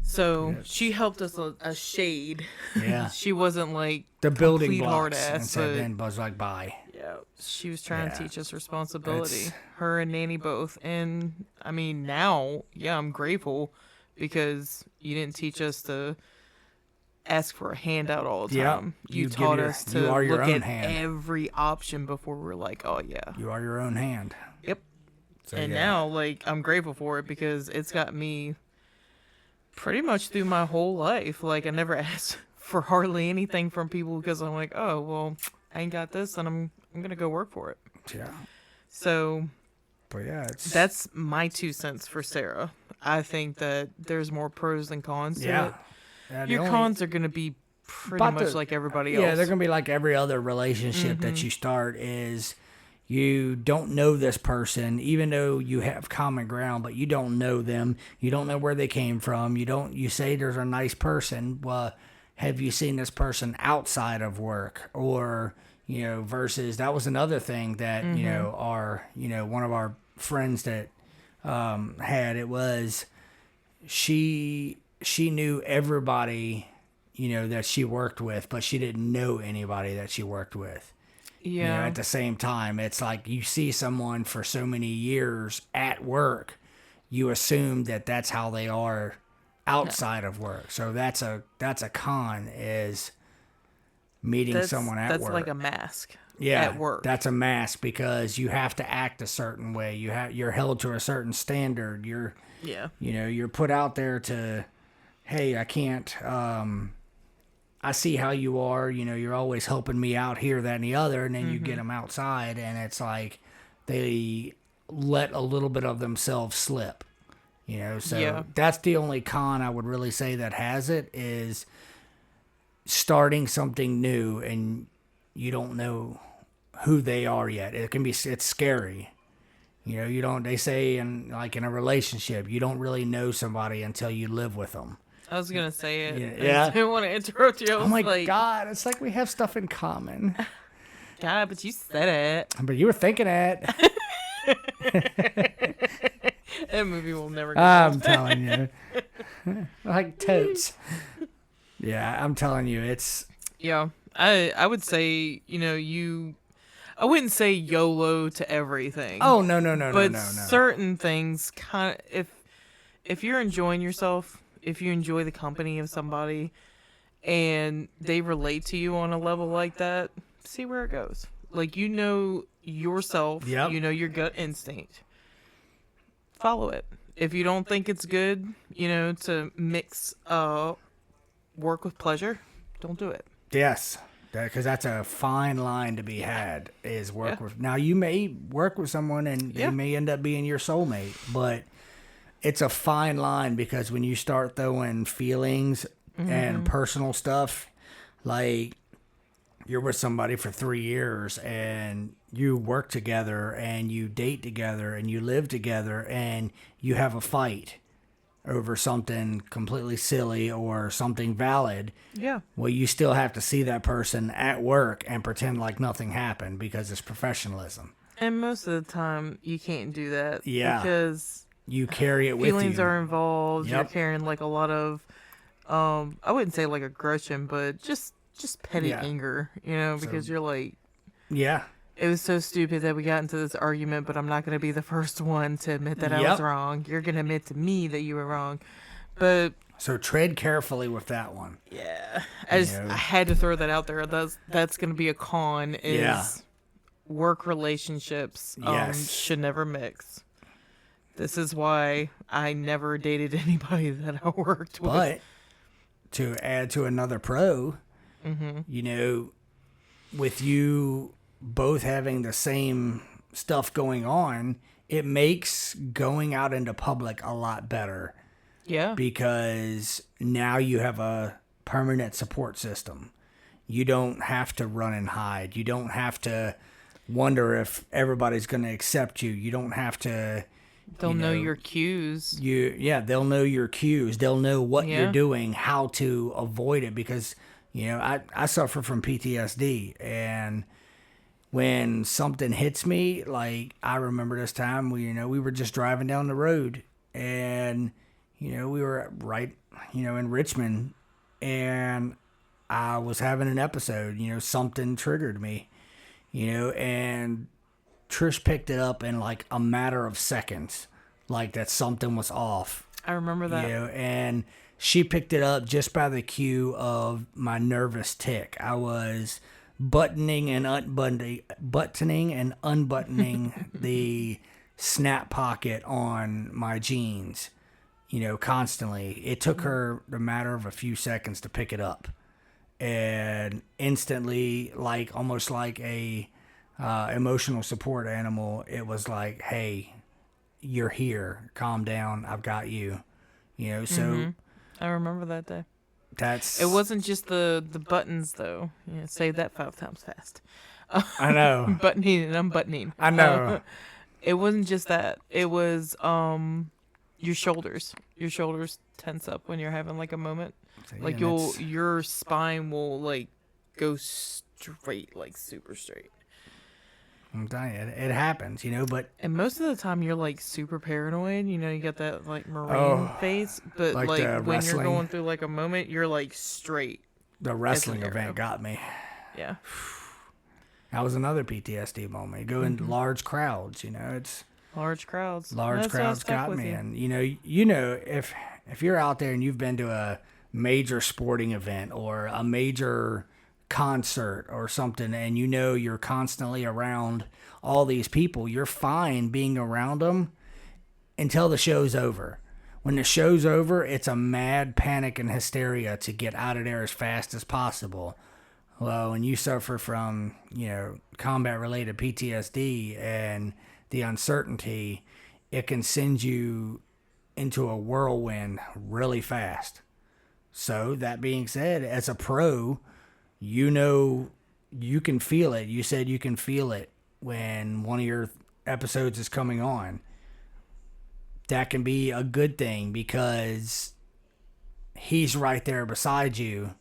So she helped us a shade. Yeah. She wasn't like The building complete hard blocks. ass, And said, but then Buzz like, bye. yeah, she was trying to Yeah. teach us responsibility. It's- Her and Nanny both. And I mean, now, yeah, I'm grateful because you didn't teach us to ask for a handout all the Yeah. time. You You give taught your- us you to are your look own at hand. every option before we're like, oh yeah. You are your own hand. Yep. So, And yeah. now, like, I'm grateful for it because it's got me pretty much through my whole life. Like, I never asked for hardly anything from people because I'm like, oh, well, I ain't got this and I'm going to go work for it. Yeah. So But yeah, it's... that's my 2 cents for Sarah. I think that there's more pros than cons to Yeah. it. Yeah, the Your only- cons are going to be pretty About much the- like everybody else. Yeah, they're going to be like every other relationship that you start is you don't know this person, even though you have common ground, but you don't know them. You don't know where they came from. You say there's a nice person. Well, have you seen this person outside of work? Or, versus that was another thing that, one of our friends that had, it was she knew everybody, that she worked with, but she didn't know anybody that she worked with. Yeah. At the same time, it's like you see someone for so many years at work, you assume that that's how they are outside of work. So that's a con, is meeting someone at work. That's like a mask. Yeah, At work. that's a mask because you have to act a certain way. You're held to a certain standard. Yeah. You're put out there to, hey, I can't. I see how you are. You're always helping me out here, that, and the other, and then you get them outside, and it's like they let a little bit of themselves slip. So Yeah. that's the only con I would really say that has it, is starting something new and you don't know who they are yet. It's scary. They say in a relationship, you don't really know somebody until you live with them. I was going to say it. Yeah. I didn't want to interrupt you. I was Oh my like, God, it's like we have stuff in common. God, but you said it. But you were thinking it. That movie will never get I'm telling you. Like totes. Yeah, I'm telling you, it's... Yeah, I would say, I wouldn't say YOLO to everything. Oh, no. But certain things kind of, if you're enjoying yourself, if you enjoy the company of somebody and they relate to you on a level like that, see where it goes. Like, yourself, Yep. Your gut instinct. Follow it. If you don't think it's good, to mix work with pleasure, don't do it. Yes, because that's a fine line to be had, is work with... Now, you may work with someone and they may end up being your soulmate, but it's a fine line, because when you start throwing feelings and personal stuff, like you're with somebody for 3 years and you work together and you date together and you live together and you have a fight over something completely silly or something valid. Yeah. Well, you still have to see that person at work and pretend like nothing happened, because it's professionalism. And most of the time, you can't do that. Yeah. Because You carry it with you. feelings are involved. You're Yep. carrying like a lot of, I wouldn't say like aggression, but just petty Yeah. anger, because you're like, Yeah. it was so stupid that we got into this argument, but I'm not going to be the first one to admit that I Yep. was wrong. You're going to admit to me that you were wrong. But So tread carefully with that one. yeah, I had to throw that out there. That's going to be a con, is Yeah. work relationships Yes. should never mix. This is why I never dated anybody that I worked with. But to add to another pro, with you both having the same stuff going on, it makes going out into public a lot better, Yeah. because now you have a permanent support system. You don't have to run and hide. You don't have to wonder if everybody's going to accept you. You don't have to. They'll know your cues. They'll know your cues. They'll know what you're Yeah. doing, how to avoid it. Because I suffer from PTSD, and when something hits me, like I remember this time we were just driving down the road, and we were right in Richmond, and I was having an episode. Something triggered me, and Trish picked it up in like a matter of seconds, like that something was off. I remember that. And she picked it up just by the cue of my nervous tick. I was buttoning and unbuttoning the snap pocket on my jeans, constantly. It took her the matter of a few seconds to pick it up, and instantly, like almost like a emotional support animal, it was like, hey, you're here, calm down, I've got you. So I remember that day. that's It wasn't just the buttons though. Say that 5 times fast. I know. Buttoning and unbuttoning. I know. It wasn't just that. It was your shoulders. Your shoulders tense up when you're having like a moment. So, Like yeah, your spine will like go straight, like super straight. I'm telling you, it happens, but And most of the time you're like super paranoid. You got that like marine face. But like like the when wrestling. you're going through like a moment, you're like straight. the wrestling arrow. event got me. Yeah. That was another PTSD moment. You go in large crowds, it's Large crowds. large That's why I crowds stuck got with me. you. And if you're out there and you've been to a major sporting event or a major concert or something, and you're constantly around all these people, you're fine being around them until the show's over. When the show's over, it's a mad panic and hysteria to get out of there as fast as possible. Well, when you suffer from, combat-related PTSD and the uncertainty, it can send you into a whirlwind really fast. So, that being said, as a pro, you can feel it. You said you can feel it when one of your episodes is coming on. That can be a good thing because he's right there beside you,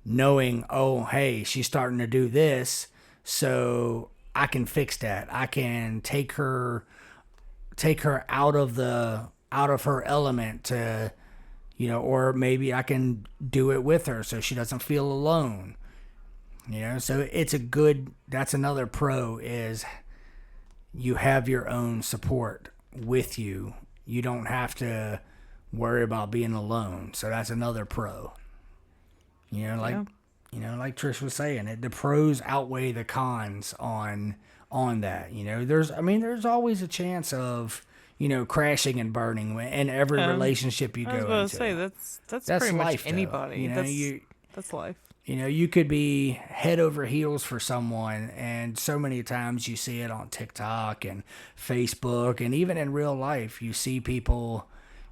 knowing, oh, hey, she's starting to do this, so I can fix that. I can take her out of her element to, or maybe I can do it with her so she doesn't feel alone. So that's another pro, is you have your own support with you. You don't have to worry about being alone. So that's another pro. Like Trish was saying, the pros outweigh the cons on that. There's always a chance of, crashing and burning in every relationship you go into. I was about to say that's pretty life, much anybody. That's life. You could be head over heels for someone, and so many times you see it on TikTok and Facebook, and even in real life, you see people,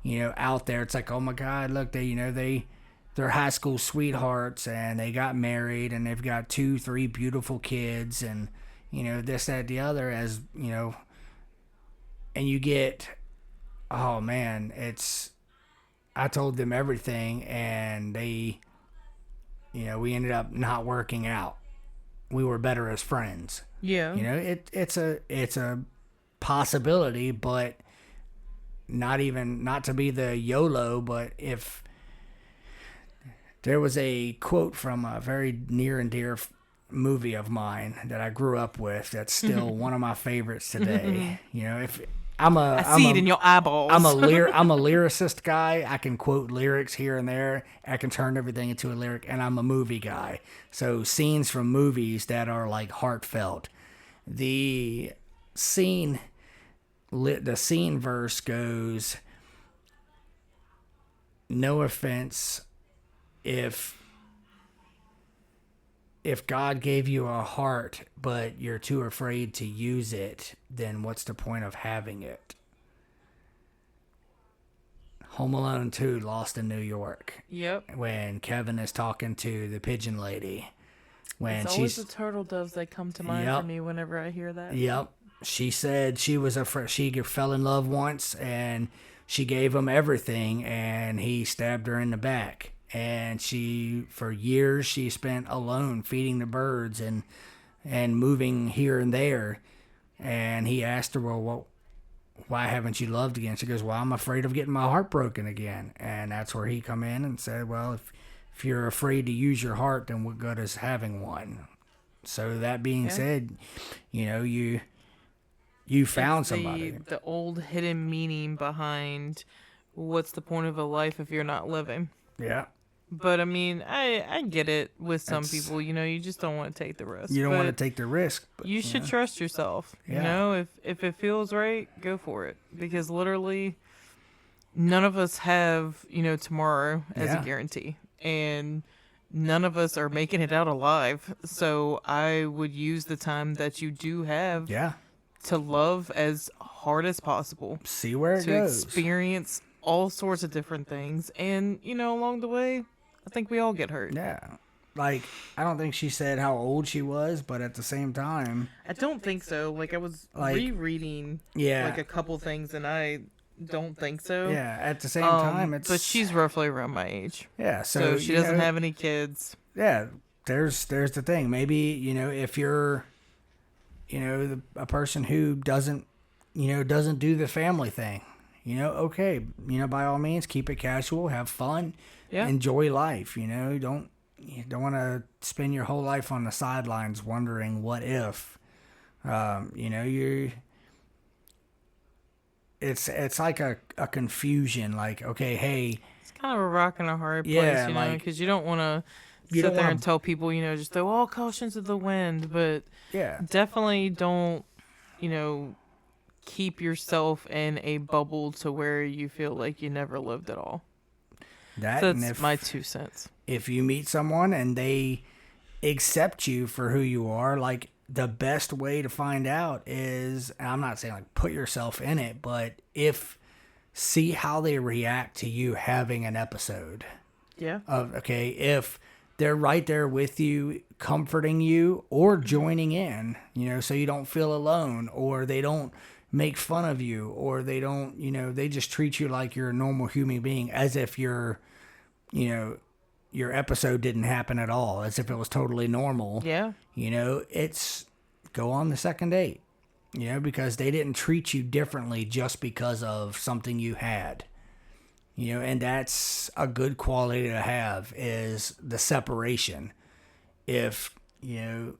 out there. It's like, oh my God, look, they're high school sweethearts, and they got married, and they've got 2-3 beautiful kids, and this, that, the other, and you get, oh man, I told them everything, and they. We ended up not working out. We were better as friends. Yeah. It's a possibility, but not to be the YOLO, but if there was a quote from a very near and dear movie of mine that I grew up with, that's still one of my favorites today. If I see it in your eyeballs. I'm a lyricist guy. I can quote lyrics here and there. I can turn everything into a lyric, and I'm a movie guy. So scenes from movies that are like heartfelt. The scene verse goes, no offense, if God gave you a heart, but you're too afraid to use it, then what's the point of having it? Home Alone 2, Lost in New York. Yep. When Kevin is talking to the pigeon lady, when It's always the turtle doves that come to mind Yep. for me whenever I hear that. Yep. She said she was she fell in love once and she gave him everything and he stabbed her in the back. And for years, she spent alone feeding the birds and moving here and there. And he asked her, well, why haven't you loved again? She goes, well, I'm afraid of getting my heart broken again. And that's where he come in and said, well, if you're afraid to use your heart, then what good is having one? So that being said, you found somebody. The old hidden meaning behind what's the point of a life if you're not living. Yeah. But I mean, I get it with some people, you just don't want to take the risk. You don't want to take the risk. But, you should trust yourself. Yeah. If it feels right, go for it. Because literally, none of us have, tomorrow as a guarantee. And none of us are making it out alive. So I would use the time that you do have to love as hard as possible. See where it goes. To experience all sorts of different things. And, along the way, I think we all get hurt. Yeah. Like, I don't think she said how old she was, but at the same time... I don't think so. Like, I was rereading, a couple things, and I don't think so. Yeah, at the same time, it's... But she's roughly around my age. Yeah, so she doesn't have any kids. Yeah, there's the thing. Maybe, if you're, a person who doesn't do the family thing, okay, by all means, keep it casual, have fun, enjoy life, you don't want to spend your whole life on the sidelines wondering what if, it's like a confusion, like, okay, hey. It's kind of a rock and a hard place, because you don't want to sit there and tell people, just throw all caution to the wind, but definitely don't, keep yourself in a bubble to where you feel like you never lived at all. That's my 2 cents. If you meet someone and they accept you for who you are, like, the best way to find out is, and I'm not saying like put yourself in it, but see how they react to you having an episode. Yeah. If they're right there with you, comforting you or joining in, so you don't feel alone, or they don't make fun of you, or they don't, they just treat you like you're a normal human being, as if your episode didn't happen at all, as if it was totally normal. Yeah. It's go on the second date, because they didn't treat you differently just because of something you had. And that's a good quality to have, is the separation. If you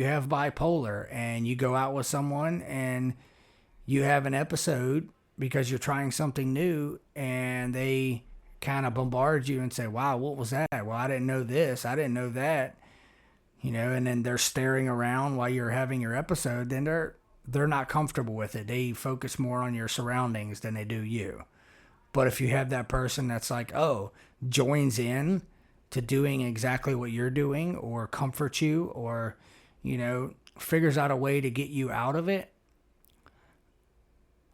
have bipolar and you go out with someone and you have an episode because you're trying something new and they kind of bombard you and say, wow, what was that? Well, I didn't know this. I didn't know that. And then they're staring around while you're having your episode, then they're not comfortable with it. They focus more on your surroundings than they do you. But if you have that person that's like, joins in to doing exactly what you're doing, or comforts you, or, figures out a way to get you out of it,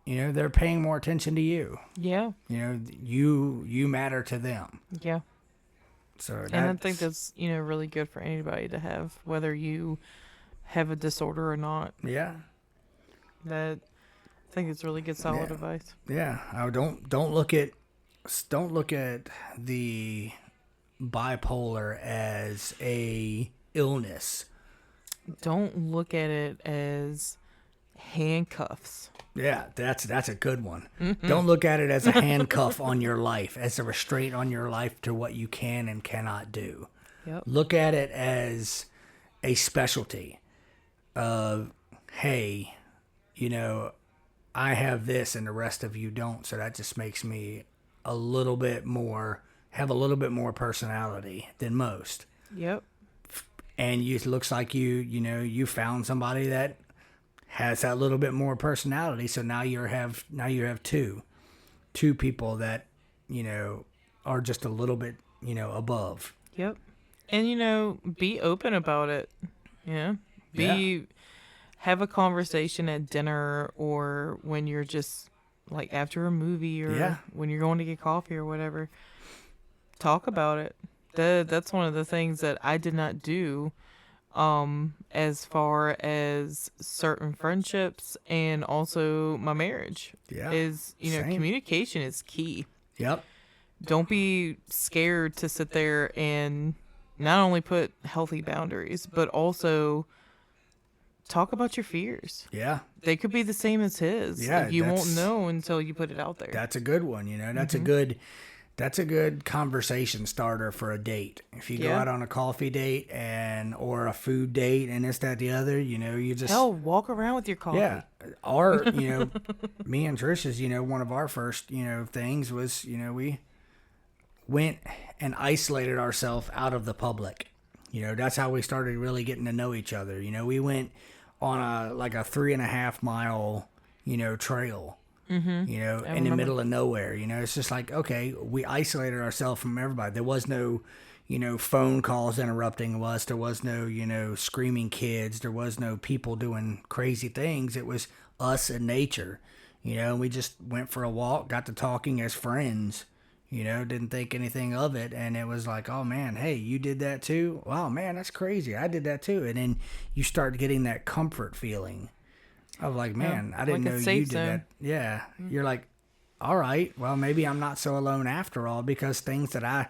they're paying more attention to you. Yeah. You matter to them. Yeah. So and I think that's, really good for anybody to have, whether you have a disorder or not. Yeah. I think it's really good, solid advice. Yeah. Don't look at the bipolar as a illness. Don't look at it as handcuffs. Yeah, that's a good one. Mm-hmm. Don't look at it as a handcuff on your life, as a restraint on your life to what you can and cannot do. Yep. Look at it as a specialty of, hey, I have this and the rest of you don't, so that just makes me have a little bit more personality than most. Yep. And it looks like you found somebody that has that little bit more personality, so now you have two people that are just a little bit above. Yep. And be open about it. Have a conversation at dinner, or when you're just like after a movie, or when you're going to get coffee or whatever. Talk about it. That's one of the things that I did not do as far as certain friendships and also my marriage Yeah. is, Same. communication is key. Yep. Don't be scared to sit there and not only put healthy boundaries, but also talk about your fears. Yeah. They could be the same as his. Yeah, Like, you won't that's- know until you put it out there. That's a good one. That's a good conversation starter for a date. If you go Yeah. out on a coffee date or a food date and this, that, the other, you just Hell, walk around with your coffee. yeah. Or me and Trish's, one of our first things was we went and isolated ourselves out of the public. That's how we started really getting to know each other. We went on a 3.5 mile trail. In the middle of nowhere. It's just like, okay, we isolated ourselves from everybody. There was no, phone calls interrupting us. There was no, screaming kids. There was no people doing crazy things. It was us and nature. We just went for a walk, got to talking as friends. Didn't think anything of it. And it was like, oh man, hey, you did that too? Wow, man, that's crazy. I did that too. And then you start getting that comfort feeling. I was like, man, I didn't like a know safe you did zone. that. Yeah. You're like, all right, well, maybe I'm not so alone after all, because things that I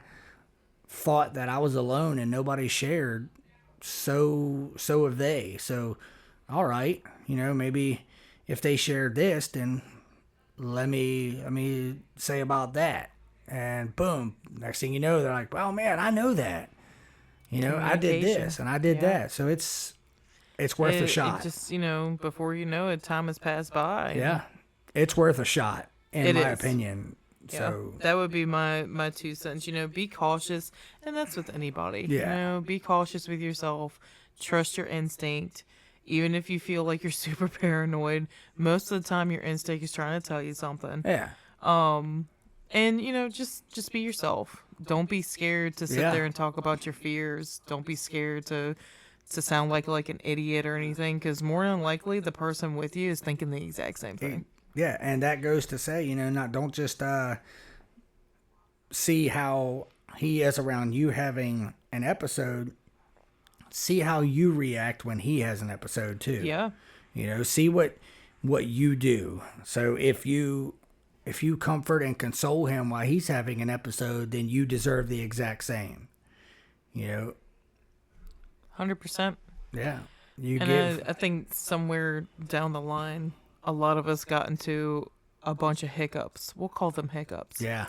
thought that I was alone and nobody shared, so have they. So, all right, maybe if they shared this, then let me say about that. And boom, next thing you know, they're like, well, man, I know that. I did this and I did that. So it's worth a shot. It just, before you know it, time has passed by. Yeah, it's worth a shot, in my opinion. Yeah, So that would be my 2 cents. Be cautious, and that's with anybody. Yeah. Be cautious with yourself. Trust your instinct. Even if you feel like you're super paranoid, most of the time your instinct is trying to tell you something. yeah, And just be yourself. Don't be scared to sit Yeah. there and talk about your fears. Don't be scared to sound like an idiot or anything, because more than likely the person with you is thinking the exact same thing. yeah, and that goes to say, don't just see how he is around you having an episode. See how you react when he has an episode too. Yeah. See what you do. So if you comfort and console him while he's having an episode, then you deserve the exact same. 100%. Yeah. You And give. I think somewhere down the line, a lot of us got into a bunch of hiccups. We'll call them hiccups. Yeah.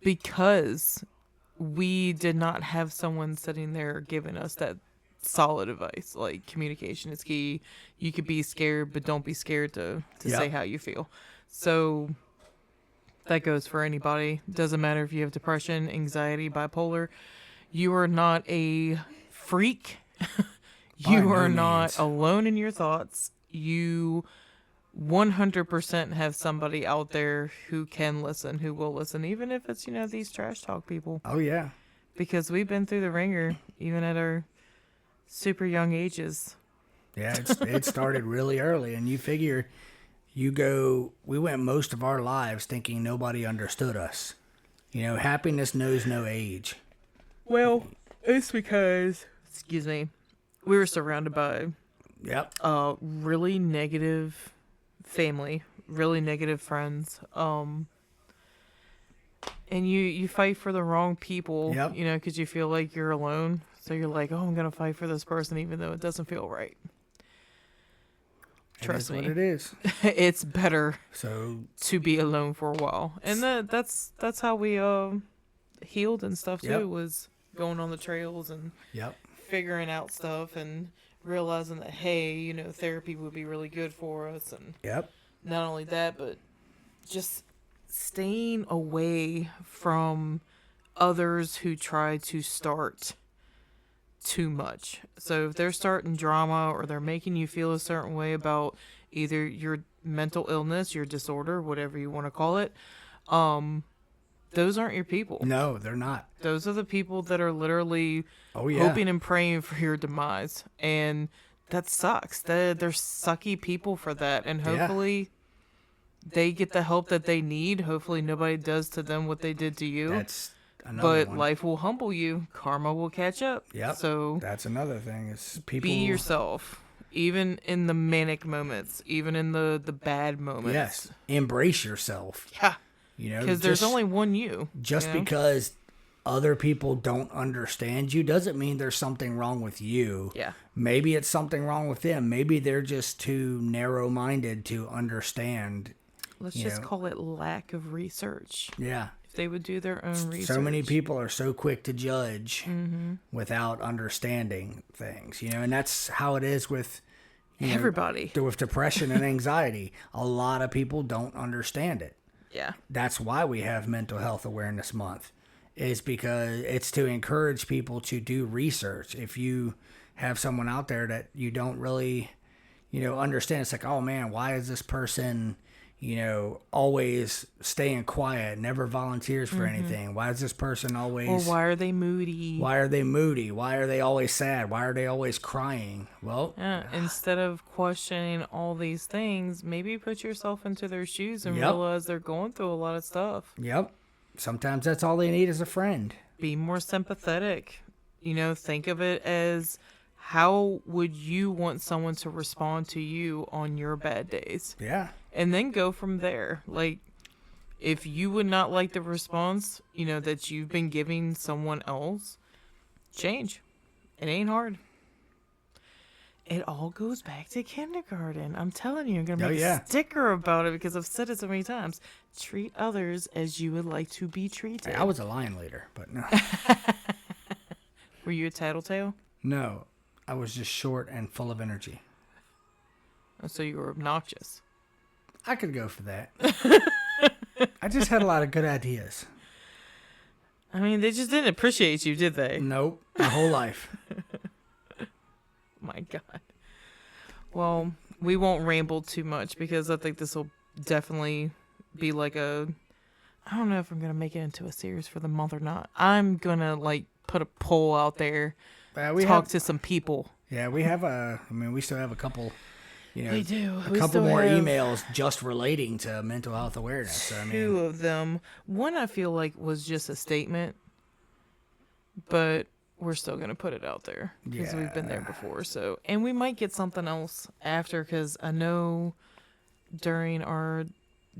Because we did not have someone sitting there giving us that solid advice. Like, communication is key. You could be scared, but don't be scared to Yep. say how you feel. So that goes for anybody. Doesn't matter if you have depression, anxiety, bipolar. You are not a freak. By You no are not means. alone in your thoughts. You 100% have somebody out there who can listen, who will listen, even if it's, these trash talk people. Oh yeah. Because we've been through the ringer, even at our super young ages. Yeah, it started really early, and you figure we went most of our lives thinking nobody understood us. Happiness knows no age. Well, it's because, excuse me, we were surrounded by Yep. really negative family, really negative friends. And you fight for the wrong people, Yep. because you feel like you're alone. So you're like, oh, I'm going to fight for this person even though it doesn't feel right. Trust me. What it is. It's better So to be alone for a while. And that's how we healed and stuff too, Yep. was going on the trails and yep. figuring out stuff and realizing that, hey, therapy would be really good for us. And Yep. not only that, but just staying away from others who try to start too much. So if they're starting drama or they're making you feel a certain way about either your mental illness, your disorder, whatever you want to call it, those aren't your people. No, they're not. Those are the people that are literally Oh yeah. hoping and praying for your demise. And that sucks. They're sucky people for that. And Yeah. hopefully they get the help that they need. Hopefully nobody does to them what they did to you. But one. life will humble you. Karma will catch up. Yep. So that's another thing is people be yourself, even in the manic moments, even in the bad moments. Yes. Embrace yourself. Yeah. You know, Because there's only one you. Just you know? because other people don't understand you doesn't mean there's something wrong with you. Yeah. Maybe it's something wrong with them. Maybe they're just too narrow-minded to understand. Let's just call it lack of research. Yeah. If they would do their own research. So many people are so quick to judge without understanding things, and that's how it is with everybody. With depression and anxiety. A lot of people don't understand it. Yeah. That's why we have Mental Health Awareness Month, is because it's to encourage people to do research. If you have someone out there that you don't really, understand, it's like, oh man, why is this person, always staying quiet, never volunteers for anything? Why is this person always... Or why are they moody? Why are they moody? Why are they always sad? Why are they always crying? Well... instead of questioning all these things, maybe put yourself into their shoes and realize they're going through a lot of stuff. Yep. Sometimes that's all they need is a friend. Be more sympathetic. Think of it as, how would you want someone to respond to you on your bad days? Yeah. And then go from there. Like, if you would not like the response, that you've been giving someone else, change. It ain't hard. It all goes back to kindergarten. I'm telling you, I'm going to make a sticker about it because I've said it so many times. Treat others as you would like to be treated. I was a lion leader, but no. Were you a tattletale? No. I was just short and full of energy. Oh, so you were obnoxious. I could go for that. I just had a lot of good ideas. I mean, they just didn't appreciate you, did they? Nope. My whole life. My God. Well, we won't ramble too much because I think this will definitely be like I don't know if I'm going to make it into a series for the month or not. I'm going to put a poll out there. Talk to some people. Yeah, we have we still have a couple, we do. A couple more emails just relating to mental health awareness. So, two of them. One I feel like was just a statement, but we're still going to put it out there because we've been there before. So, and we might get something else after, because I know during our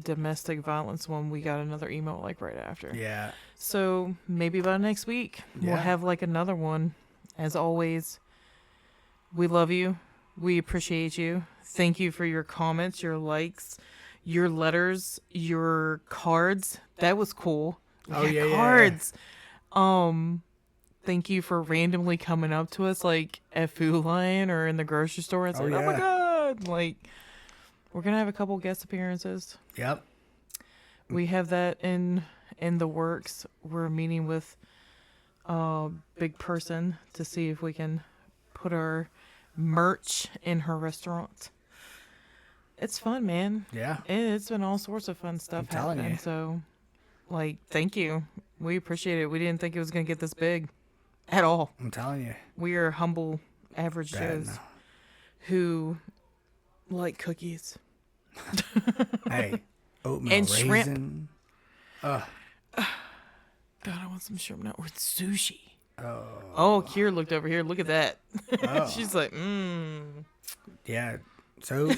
domestic violence one, we got another email right after. Yeah. So maybe by next week, we'll have another one. As always, we love you. We appreciate you. Thank you for your comments, your likes, your letters, your cards. That was cool. Cards. Thank you for randomly coming up to us at Food Lion or in the grocery store and saying, oh my God. We're going to have a couple guest appearances. Yep. We have that in the works. We're meeting with big person to see if we can put our merch in her restaurant. It's fun, man. Yeah. It's been all sorts of fun stuff happening. So, thank you. We appreciate it. We didn't think it was going to get this big at all. I'm telling you. We are humble, average Joes who like cookies. Hey, oatmeal and raisin. Shrimp. God, I want some shrimp now with sushi. Oh, Kier looked over here. Look at that. She's like, Yeah. So,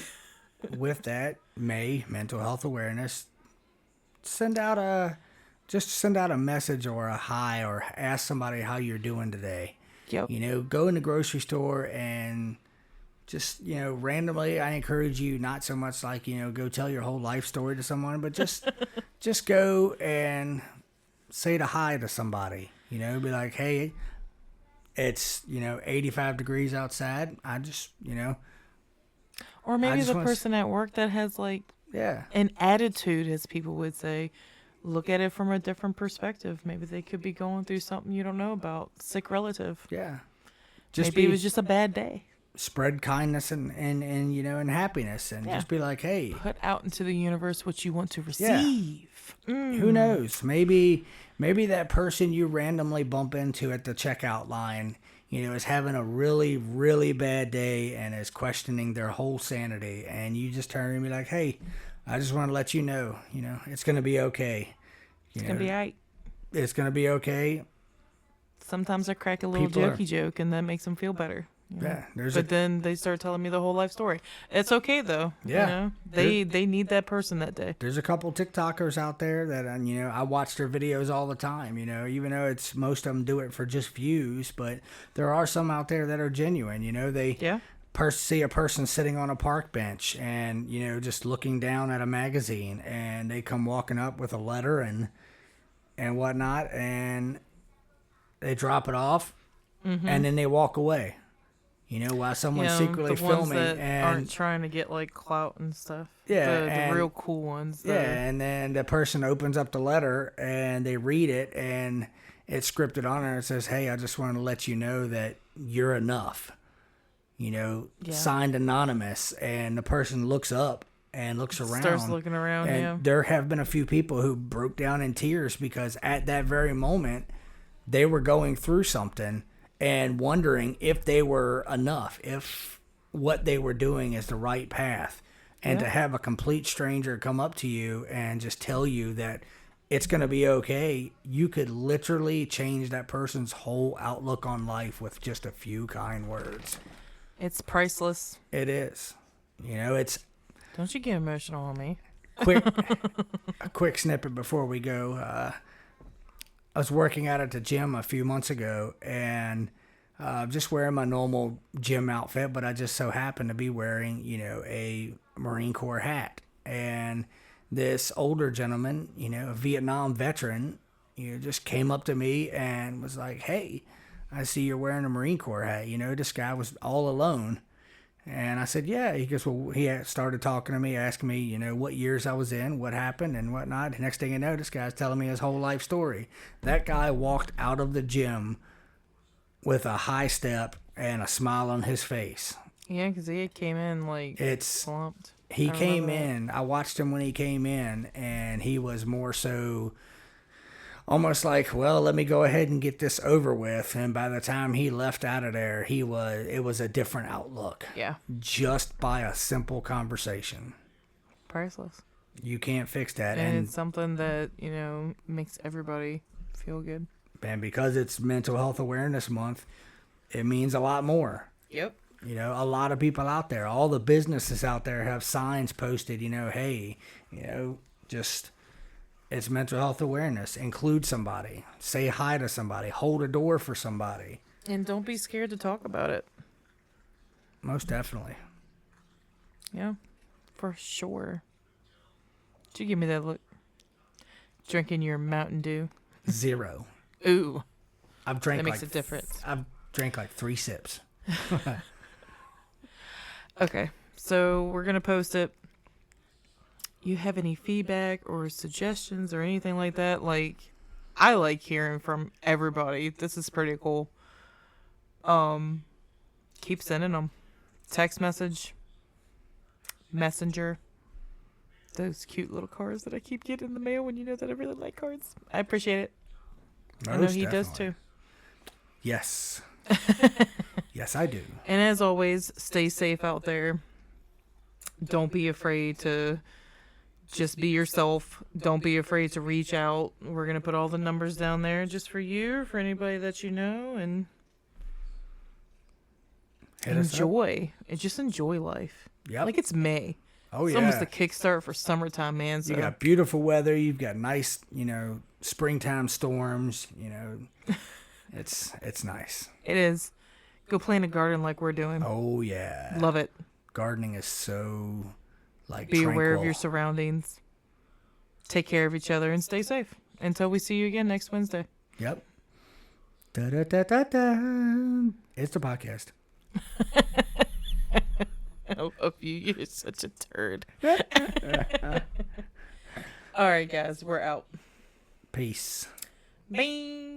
with that, mental health awareness, send out a message or a hi, or ask somebody how you're doing today. Yep. Go in the grocery store and just, randomly, I encourage you, not so much go tell your whole life story to someone, but just go and say the hi to somebody. Be like, hey, it's 85 degrees outside. I just or maybe the person at work that has an attitude, as people would say. Look at it from a different perspective. Maybe they could be going through something you don't know about. Sick relative. Yeah. Maybe it was just a bad day. Spread kindness and happiness, and just be like, hey, put out into the universe what you want to receive. Who knows? Maybe that person you randomly bump into at the checkout line, is having a really, really bad day and is questioning their whole sanity, and you just turn and be like, hey, I just want to let you know, it's going to be okay. It's going to be all right. it's going to be okay. Sometimes I crack a little jokey joke, and that makes them feel better. You know? Yeah, but then they start telling me the whole life story. It's okay though. Yeah. You know? They need that person that day. There's a couple TikTokers out there that, I watch their videos all the time, even though it's most of them do it for just views, but there are some out there that are genuine, they see a person sitting on a park bench and, just looking down at a magazine, and they come walking up with a letter and whatnot, and they drop it off, and then they walk away. While someone's secretly the ones filming that and aren't trying to get like clout and stuff. Yeah, the real cool ones. And then the person opens up the letter and they read it, and it's scripted on it. And it says, "Hey, I just want to let you know that you're enough." Signed anonymous, and the person looks up and looks around. Starts looking around. And there have been a few people who broke down in tears because at that very moment they were going through something and wondering if they were enough, if what they were doing is the right path. And to have a complete stranger come up to you and just tell you that it's going to be okay, you could literally change that person's whole outlook on life with just a few kind words. It's priceless. It is. It's... Don't you get emotional on me. A quick snippet before we go. I was working out at the gym a few months ago, and just wearing my normal gym outfit, but I just so happened to be wearing, a Marine Corps hat. And this older gentleman, a Vietnam veteran, just came up to me and was like, "Hey, I see you're wearing a Marine Corps hat." This guy was all alone. And I said, "Yeah." He goes, "Well," he started talking to me, asking me, what years I was in, what happened, and whatnot. The next thing you know, this guy's telling me his whole life story. That guy walked out of the gym with a high step and a smile on his face. Yeah, because he came in like slumped. He came in. I watched him when he came in, and he was more so almost like, well, let me go ahead and get this over with. And by the time he left out of there, it was a different outlook. Yeah. Just by a simple conversation. Priceless. You can't fix that. And it's something that, makes everybody feel good. And because it's Mental Health Awareness Month, it means a lot more. Yep. A lot of people out there, all the businesses out there have signs posted, hey, just... It's mental health awareness. Include somebody. Say hi to somebody. Hold a door for somebody. And don't be scared to talk about it. Most definitely. Yeah, for sure. Did you give me that look? Drinking your Mountain Dew? 0. Ooh. I've drank that makes a difference. I've drank like 3 sips. Okay, so we're going to post it. You have any feedback or suggestions or anything like that? I like hearing from everybody. This is pretty cool. Keep sending them. Text message, messenger, those cute little cards that I keep getting in the mail when you know that I really like cards. I appreciate it. I know he does too. Yes. Yes, I do. And as always, stay safe out there. Don't be afraid to just be yourself. Don't be afraid to reach out. We're going to put all the numbers down there just for you, for anybody that you know, and enjoy. And just enjoy life. Yep. Like it's May. Oh, it's almost a kickstart for summertime, man. So. You got beautiful weather. You've got nice, springtime storms. It's nice. It is. Go plant a garden like we're doing. Oh, yeah. Love it. Gardening is so... Be aware of your surroundings. Take care of each other and stay safe. Until we see you again next Wednesday. Yep. Da-da-da-da-da. It's the podcast. Oh, you're such a turd. All right, guys. We're out. Peace. Bing.